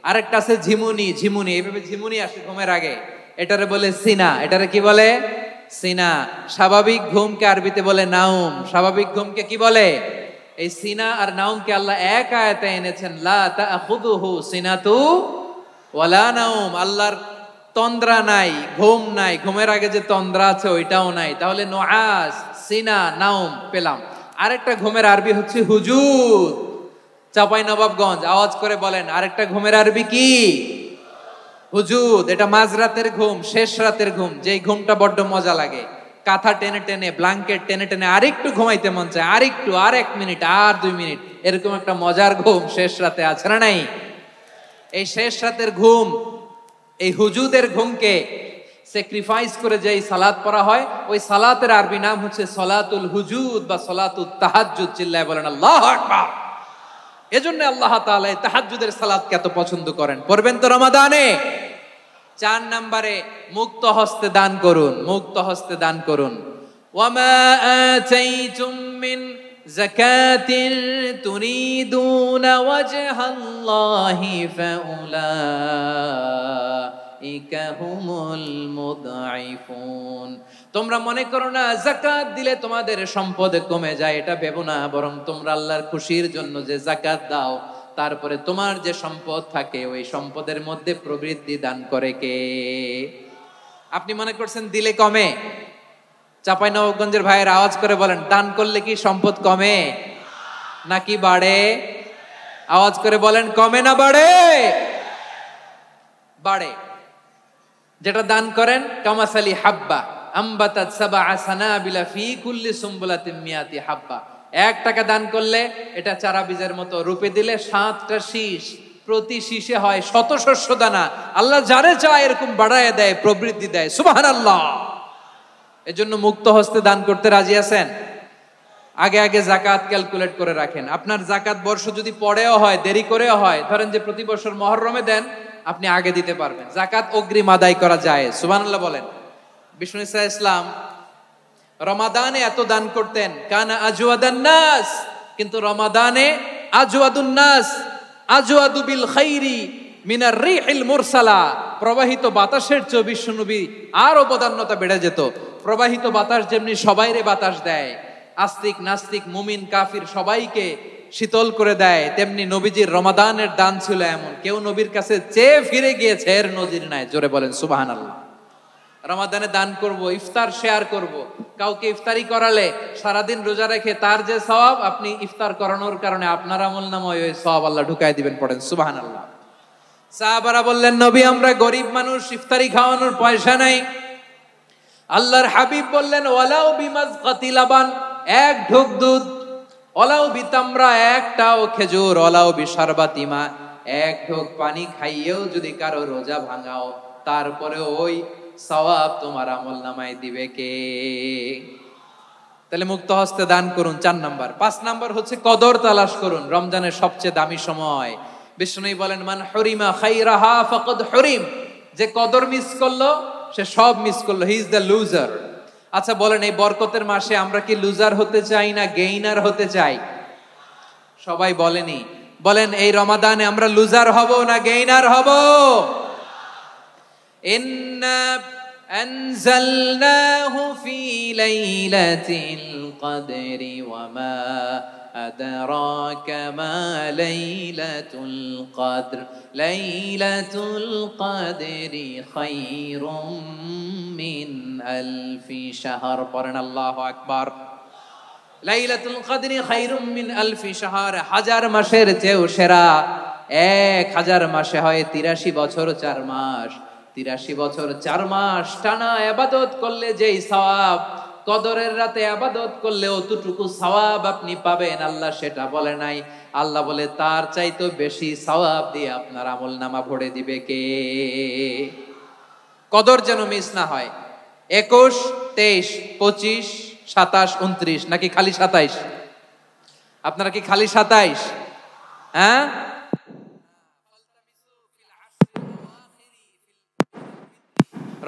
আরেকটা আছে ঝিমুনি, ঝিমুনি, এইভাবে ঝিমুনি আসে ঘুমের আগে, এটারে বলে সিনা। এটারে কি বলে? সিনা। স্বাভাবিক ঘুমকে আরবিতে বলে নাউম। স্বাভাবিক ঘুমকে কি বলে? এই সিনা আর নাউমকে আল্লাহ এক আয়াতে এনেছেন, লা তাখুযুহু সিনাতু ওয়ালা নাউম। আল্লাহর তন্দ্রা নাই, ঘুম নাই, ঘুমের আগে যে তন্দ্রা আছে ওইটাও নাই। তাহলে নুআস, সিনা, নাউম পেলাম। আরেকটা ঘুমের আরবি হচ্ছে হুজুর। চাঁপাইনবাবগঞ্জ আওয়াজ করে বলেন, আরেকটা ঘুমের আরবি কি? হুজুর। এটা মাঝরাতের ঘুম, শেষ রাতের ঘুম, যেই ঘুমটা বড্ড মজা লাগে। কাঁথা টেনে টেনে, ব্ল্যাঙ্কেট টেনে টেনে আরেকটু ঘুমাইতে মন চায়, আরেকটু, আর 1 মিনিট, আর 2 মিনিট, এরকম একটা মজার ঘুম শেষ রাতে আছে না নাই? এই শেষ রাতের ঘুম, এই হুজুদের ঘুমকে স্যাক্রিফাইস করে যেই সালাত পড়া হয়, ওই সালাতের আরবি নাম হচ্ছে সলাতুল হুজুদ বা সলাতুত তাহাজ্জুদ। চিল্লায় বলেন আল্লাহু আকবার। এজন্য আল্লাহ তাআলা এই তাহাজ্জুদের সালাতকে এত পছন্দ করেন। পড়বেন তো রমাদানে। 4 নম্বরে মুক্ত হস্তে দান করুন, মুক্ত হস্তে দান করুন। ওয়ামা আতাইতুম মিন যাকাতিন তুরিদুনা ওয়াজহাল্লাহি ফাউলাইকা হুমুল মুদঈফুন। তোমরা মনে করো না যাকাত দিলে তোমাদের সম্পদ কমে যায়, এটা ভেবো না। বরং তোমরা আল্লাহর খুশির জন্য যে যাকাত দাও, তারপরে তোমার যে সম্পদ থাকে ওই সম্পদের মধ্যে প্রবৃদ্ধি দান করে কে? আপনি মনে করছেন দিলে কমে? চাঁপাইনবাবগঞ্জের ভাইয়ের আওয়াজ করে বলেন, দান করলে কি সম্পদ কমে নাকি বাড়ে? আওয়াজ করে বলেন, কমে না বাড়ে? বাড়ে। যেটা দান করেন, কামাসালি হাব্বা আম্বাতাত সাবআ সানাবিলা ফি কুল্লি সুমবুলাতিন মিয়াতি হাব্বা। 1 টাকা দান করলে এটা চারা বীজের মতো, রূপে দিলে 7টা শীষ, প্রতি শীষে হয় 100 শস্য দানা। আল্লাহ যারে চায় এরকম বাড়ায় দেয়, প্রবৃদ্ধি দেয়। সুবহানাল্লাহ। এজন্য মুক্ত হস্তে দান করতে রাজি আছেন? আগে আগে যাকাত ক্যালকুলেট করে রাখেন। আপনার যাকাত বর্ষ যদি পরেও হয়, দেরি করেও হয়, ধরেন যে প্রতি বছর মুহররমে দেন, আপনি আগে দিতে পারবেন। যাকাত অগ্রিম আদায় করা যায়। সুবহানাল্লাহ বলেন। বিষ্ণু ইসা ইসলাম রমাদানে এত দান করতেন, কানা আজওয়াদান নাস, কিন্তু রমাদানে আজওয়াদুন নাস আজওয়াদু বিল খাইরি মিনার রিহিল মুরসালা, প্রবাহিত বাতাসের চেয়ে বিশ্বনবী আরো বদান্যতা বেড়ে যেত। প্রবাহিত বাতাস যেমনি সবাইরে বাতাস দেয়, আস্তিক নাস্তিক মুমিন কাফির সবাইকে শীতল করে দেয়, তেমনি নবীজির রমাদানের দান ছিল এমন, কেউ নবীর কাছে চেয়ে ফিরে গিয়েছে এর নজির নাই। জোরে বলেন সুবহানাল্লাহ। রমাদানে দান করব, ইফতার শেয়ার করব। কাউকে ইফতারি করালে সারাদিন রোজা রেখে তার যে সওয়াব, আপনি ইফতার করানোর কারণে আপনার আমলনামায় ওই সওয়াব আল্লাহ ঢুকায় দিবেন। পড়েন সুবহানাল্লাহ। সাহাবারা বললেন, নবী আমরা গরিব মানুষ, ইফতারি খাওয়ানোর পয়সা নাই। আল্লাহর হাবিব বললেন, ওয়ালাউ বিমাজকাতি লাবান, এক ঢোক দুধ, ওয়ালাউ বিতামরা, একটাও খেজুর, ওয়ালাউ বিশারবাতি মা, এক ঢোক পানি খাইয়েও যদি কারো রোজা ভাঙাও, তারপরে ওই সওয়াব তোমার আমলনামায় দিবে কে? তাহলে মুক্ত হস্তে দান করুন, 4 নাম্বার। 5 নাম্বার হচ্ছে কদর তালাশ করুন, রমজানের সবচেয়ে দামি সময়। বিষ্ণু বলেন, মান হুরিমা খাইরাহা ফাকাদ হুরিম, যে কদর মিস করলো সে সব মিস করলো, হি ইজ দ্য লুজার। আচ্ছা বলেন, এই বরকতের মাসে আমরা কি লুজার হতে চাই না গেইনার হতে চাই? সবাই বলেনি, বলেন এই রমাদানে আমরা লুজার হব না গেইনার হব? ইন্না আনজালনাহু ফি লাইলাতিল কদরি ওয়া মা আদরাকা মা লাইলাতুল কদর, লাইলাতুল কদরি খায়রুম মিন আলফি শাহর। পড়েন আল্লাহু আকবার। লাইলাতুল কদরি খায়রুম মিন আলফি শাহর, 1000 মাসের চেয়েও সেরা। 1000 মাসে হয় 83 বছর 4 মাস। 83 বছর 4 মাস টানা ইবাদত করলে যেই সওয়াব, কদরের রাতে ইবাদত করলে অতটুকু সওয়াব আপনি পাবেন, আল্লাহ সেটা বলে নাই। আল্লাহ বলে তার চাইতে বেশি সওয়াব দিয়ে আপনার আমলনামা ভরে দিবে কে? কদর যেন মিস না হয়। 21, 23, 25, 27, 29 নাকি খালি 27? আপনারা কি খালি 27? হ্যাঁ,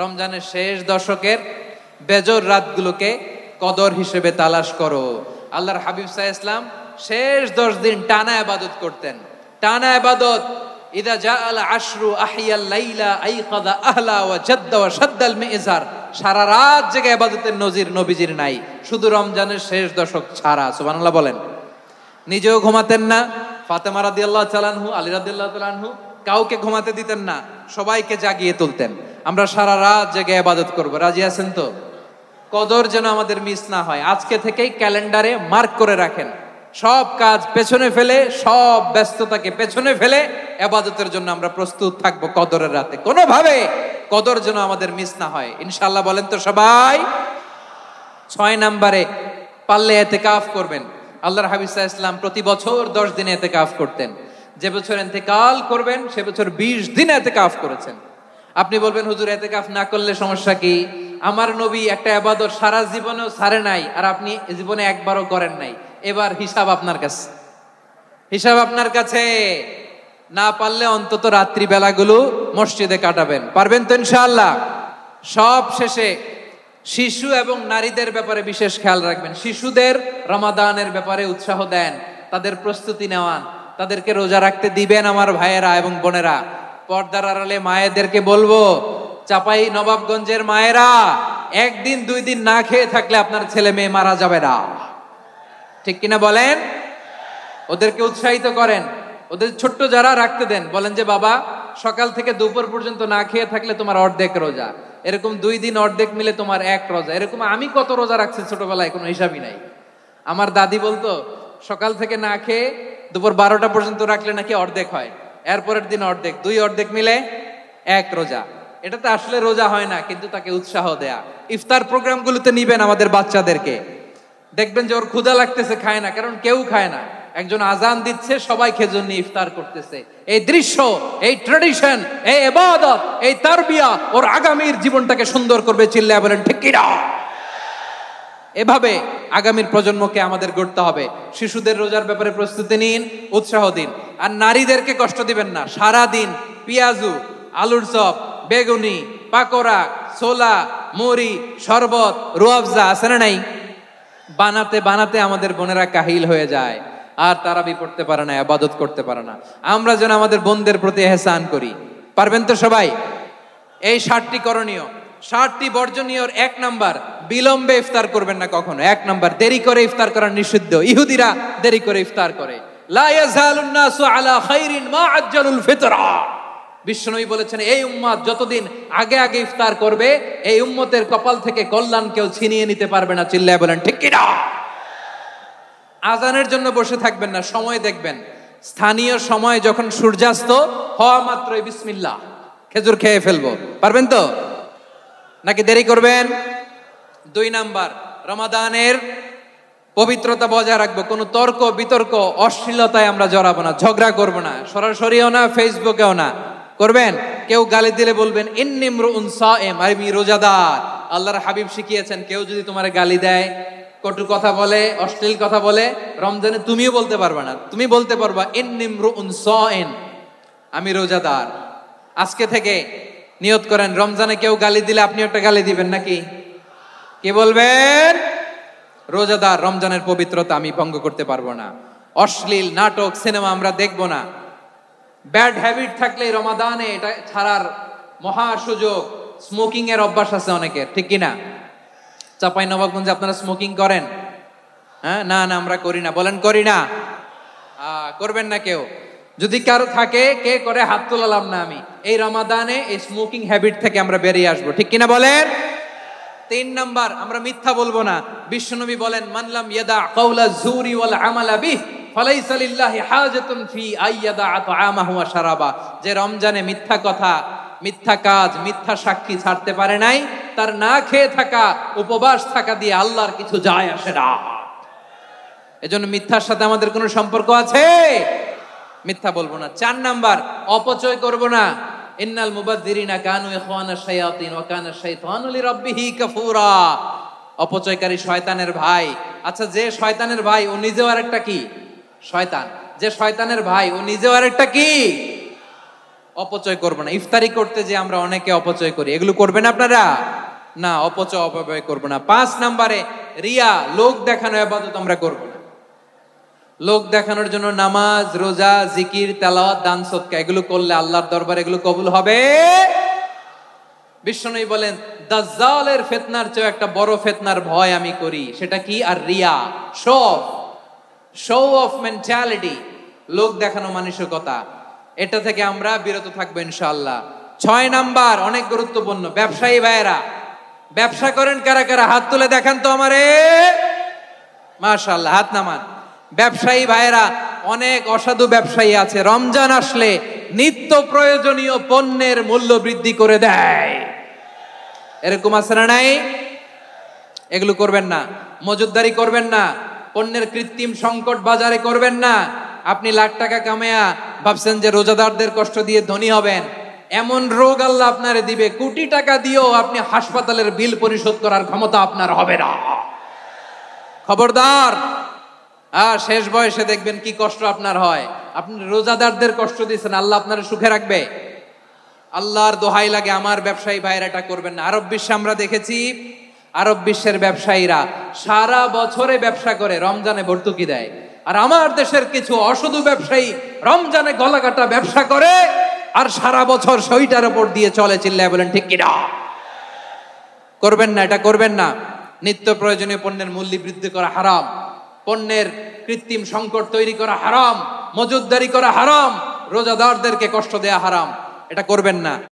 রমজানের শেষ দশকের বেজর রাতগুলোকে কদর হিসেবে তালাশ করো। আল্লাহর হাবিব সাল্লাল্লাহু আলাইহি ওয়াসাল্লাম শেষ 10 দিন টানা ইবাদত করতেন, টানা ইবাদত। ইদা জাআল আশরু আহিয়াল লাইলা আইকাদা আহলা ওয়া জাদ্দা ওয়া শাদ্দাল মিজার, সারা রাত জেগে ইবাদতের নজির নবীজির নাই, শুধু রমজানের শেষ দশক ছাড়া। সুবহানাল্লাহ বলেন। নিজেও ঘুমাতেন না, ফাতেমা রাদিয়াল্লাহু তাআলা আনহু, আলী রাদিয়াল্লাহু তাআলা আনহু কাউকে ঘুমাতে দিতেন না, সবাইকে জাগিয়ে তুলতেন। আমরা সারা রাত জেগে ইবাদত করব, রাজি আছেন তো? কদর যেন আমাদের মিস না হয়। আজকে থেকেই ক্যালেন্ডারে মার্ক করে রাখেন, সব কাজ পেছনে ফেলে, সব ব্যস্ততাকে পেছনে ফেলে ইবাদতের জন্য আমরা প্রস্তুত থাকবো কদরের রাতে। কোনোভাবে কদর যেন আমাদের মিস না হয়, ইনশাআল্লাহ। বলেন তো সবাই? 6 নম্বরে পারলে ইতিকাফ করবেন। আল্লাহর হাবিব সাল্লাল্লাহু আলাইহি ওয়াসাল্লাম প্রতি বছর 10 দিন ইতিকাফ করতেন। যে বছর ইন্তেকাল করবেন সে বছর 20 দিন ইতিকাফ করেছেন। আপনি বলবেন, হুজুর ইতিকাফ না করলে সমস্যা কি? আমার নবী একটা ইবাদত সারা জীবনেও ছাড়ে নাই, আর আপনি জীবনে একবারও করেন নাই। এবার হিসাব আপনার কাছে, হিসাব আপনার কাছে। না পারলে অন্তত রাত্রি বেলাগুলো মসজিদে কাটাবেন, পারবেন তো ইনশাআল্লাহ? সব শেষে শিশু এবং নারীদের ব্যাপারে বিশেষ খেয়াল রাখবেন। শিশুদের রমাদানের ব্যাপারে উৎসাহ দেন, তাদের প্রস্তুতি নেওয়ান, তাদেরকে রোজা রাখতে দিবেন। আমার ভাইয়েরা এবং বোনেরা, পর্দার আড়ালে মায়েদেরকে বলবো, চাপাই নবাবগঞ্জের মায়েরা, 1 দিন 2 দিন না খেয়ে থাকলে আপনার ছেলে মেয়ে মারা যাবে না, ঠিক কিনা বলেন? ওদেরকে উৎসাহিত করেন, ওদের ছোট্ট যারা রাখতে দেন, বলেন যে বাবা সকাল থেকে দুপুর পর্যন্ত না খেয়ে থাকলে তোমার অর্ধেক রোজা, এরকম 2 দিন অর্ধেক মিলে তোমার 1 রোজা। এরকম আমি কত রোজা রাখছি ছোটবেলায়, কোনো হিসাবই নাই। আমার দাদি বলতো সকাল থেকে না খেয়ে দুপুর 12টা পর্যন্ত রাখলে নাকি অর্ধেক হয়, এরপরের দিন অর্ধেক, 2 অর্ধেক মিলে 1 রোজা। এটা তো আসলে রোজা হয় না, কিন্তু তাকে উৎসাহ দেয়া। ইফতার প্রোগ্রামগুলোতে নিবেন আমাদের বাচ্চাদেরকে, দেখবেন যে ওর ক্ষুধা লাগতেছে, খায় না, কারণ কেউ খায় না। একজন আজান দিচ্ছে, সবাই খেজুর নিয়ে ইফতার করতেছে। এই দৃশ্য, এই ট্র্যাডিশন, এই ইবাদত, এই তারবিয়া ওর আগামীর জীবনটাকে সুন্দর করবে। চিল্লায়া বলেন ঠিক কি না? এভাবে আগামীর প্রজন্মকে আমাদের গড়তে হবে। শিশুদের রোজার ব্যাপারে প্রস্তুতি নিন, উৎসাহ দিন। আর নারীদেরকে কষ্ট দিবেন না। সারা দিন পেঁয়াজু, আলুর চপ, বেগুনি, পাকোড়া, ছোলা, মুড়ি, শরবত, রুয়াবজা আছে না নাই? বানাতে বানাতে আমাদের বোনেরা কাহিল হয়ে যায়, আর তারাবি পড়তে পারে না, ইবাদত করতে পারে না। আমরা যেন আমাদের বোনদের প্রতি ইহসান করি। পারবেন তো সবাই? এই 60টি করণীয়, 60টি বর্জনীয়। 1 নাম্বার, বিলম্বে ইফতার করবেন না কখনো। 1 নাম্বার, দেরি করে ইফতার করা নিষিদ্ধ। ইহুদিরা দেরি করে ইফতার করে। লা ইয়াজালুন নাসু আলা খাইরিন মা আজ্জালুল ফিতরা। বিশ্বনবী বলেছেন, এই উম্মত যতদিন আগে আগে ইফতার করবে, এই উম্মতের কপাল থেকে কল্যাণ কেউ ছিনিয়ে নিতে পারবে না। চিল্লায় বলেন ঠিক কি না? আজানের জন্য বসে থাকবেন না, সময় দেখবেন। স্থানীয় সময় যখন সূর্যাস্ত হওয়া মাত্রই বিসমিল্লাহ, খেজুর খেয়ে ফেলবো। পারবেন তো নাকি দেরি করবেন? 2 নাম্বার, রমাদানের পবিত্রতা বজায় রাখবো। কোনো তর্ক বিতর্ক অশ্লীলতায় আমরা জড়াবো না, ঝগড়া করবো না, সরাসরিও না, ফেসবুকেও না। করবেন? কেউ গালি দিলে বলবেন ইন্নী ইমরুউন সায়েম, আমি রোজাদার। আল্লাহর হাবিব শিখিয়েছেন, কেউ যদি তোমার গালি দেয়, কটু কথা বলে, অশ্লীল কথা বলে, রমজানে তুমিও বলতে পারবে না। তুমি বলতে পারবা ইন্নী ইমরুউন সায়েম, আমি রোজাদার। আজকে থেকে নিয়ত করেন, রমজানে কেউ গালি দিলে আপনি একটা গালি দিবেন নাকি? কি বলবেন? রোজাদার, রমজানের পবিত্রতা আমি ভঙ্গ করতে পারবো না। অশ্লীল নাটক, সিনেমা আমরা দেখবো না। ব্যাড হ্যাবিট থাকলে রমাদানে এটা ছাড়ার মহা সুযোগ। স্মোকিং এর অভ্যাস আছে অনেকের, ঠিক কিনা? চাঁপাইনবাবগঞ্জে আপনারা স্মোকিং করেন? হ্যাঁ, না না আমরা করি না। বলেন করি না। করবেন না কেউ। যদি কারো থাকে, কে করে হাত তোলালাম না আমি। এই রমাদানে এই স্মোকিং হ্যাবিট থেকে আমরা বেরিয়ে আসবো, ঠিক কিনা বলেন? 3 নাম্বার, আমরা মিথ্যা বলবো না। বিশ্বনবী বলেন, মানলাম ইয়াদা কাওলা যুরি ওয়াল আমালা বিহ ফালাইসা লিল্লাহি হাজাতুন ফি আইয়াদা তাআমাহু ওয়া শারাবা। যে রমজানে মিথ্যা কথা, মিথ্যা কাজ, মিথ্যা সাক্ষী ছাড়তে পারে নাই, তার না খেয়ে থাকা, উপবাস থাকা দিয়ে আল্লাহর কিছু যায় আসে না। এজন্য মিথ্যার সাথে আমাদের কোনো সম্পর্ক আছে? মিথ্যা বলবো না। 4 নাম্বার, অপচয় করব না। ইন্নাল মুবাযযিরিনা কানু ইখওয়ানাশ শায়াতিন ওয়া কানা শাইতানু লিরাব্বিহি কাফুরা। অপচয়কারী শয়তানের ভাই। আচ্ছা, যে শয়তানের ভাই ও নিজেও আরেকটা কি? শয়তান। যে শয়তানের ভাই ও নিজেও আরেকটা কি? অপচয় করব না। ইফতারি করতে যে আমরা অনেকে অপচয় করি, এগুলো করবেন আপনারা? না, অপচয় অপব্যয় করব না। 5 নাম্বারে, রিয়া, লোক দেখানো ইবাদত আমরা করব না। লোক দেখানোর জন্য নামাজ, রোজা, জিকির, তেলাওয়াত, দান, সদকা এগুলো করলে আল্লাহর দরবারে এগুলো কবুল হবে। বিশ্বনবী বলেন, দাজ্জালের ফিতনার চেয়ে একটা বড় ফিতনার ভয় আমি করি। সেটা কি? আর রিয়া, শো অফ মেন্টালিটি, লোক দেখানো মানসিকতা। এটা থেকে আমরা বিরত থাকবো ইনশাআল্লাহ। 6 নাম্বার, অনেক গুরুত্বপূর্ণ। ব্যবসায়ী ভাইয়েরা, ব্যবসা করেন কারা কারা? হাত তুলে দেখান তো আমারে। মাশাআল্লাহ, হাত নামান। ব্যবসায়ী ভাইয়েরা, অনেক অসাধু ব্যবসায়ী আছে, রমজান আসলে নিত্য প্রয়োজনীয় পণ্যের মূল্য বৃদ্ধি করে দেয়। এরকম আছে না নাই? এগুলো করবেন না। মজুদদারি করবেন না। পণ্যের কৃত্রিম সংকট বাজারে করবেন না। আপনি লাখ টাকা কামায়া ভাবছেন যে রোজাদারদের কষ্ট দিয়ে ধনী হবেন। এমন রোগ আল্লাহ আপনারে দিবে, কোটি টাকা দিয়েও আপনি হাসপাতালের বিল পরিশোধ করার ক্ষমতা আপনার হবে না। খবরদার। শেষ বয়সে দেখবেন কি কষ্ট আপনার হয়। আপনি রোজাদারদের কষ্ট দিয়েছেন, আল্লাহ আপনার সুখে রাখবে? আল্লাহর দোহাই লাগে, আমার ব্যবসায়ী ভাইরা এটা করবেন না। আরব বিশ্বে আমরা দেখেছি, আরব বিশ্বের ব্যবসায়ীরা সারা বছরে ব্যবসা করে, রমজানে ভর্তুকি দেয়। আর আমার দেশের কিছু অসাধু ব্যবসায়ী রমজানে গলাকাটা ব্যবসা করে আর সারা বছর সইটার উপর দিয়ে চলে। চিল্লায় বলেন ঠিক কিনা? করবেন না, এটা করবেন না। নিত্য প্রয়োজনীয় পণ্যের মূল্য বৃদ্ধি করা হারাম, পণ্যের কৃত্রিম সংকট তৈরি করা হারাম, মজুদদারি করা হারাম, রোজাদারদেরকে কষ্ট দেয়া হারাম। এটা করবেন না।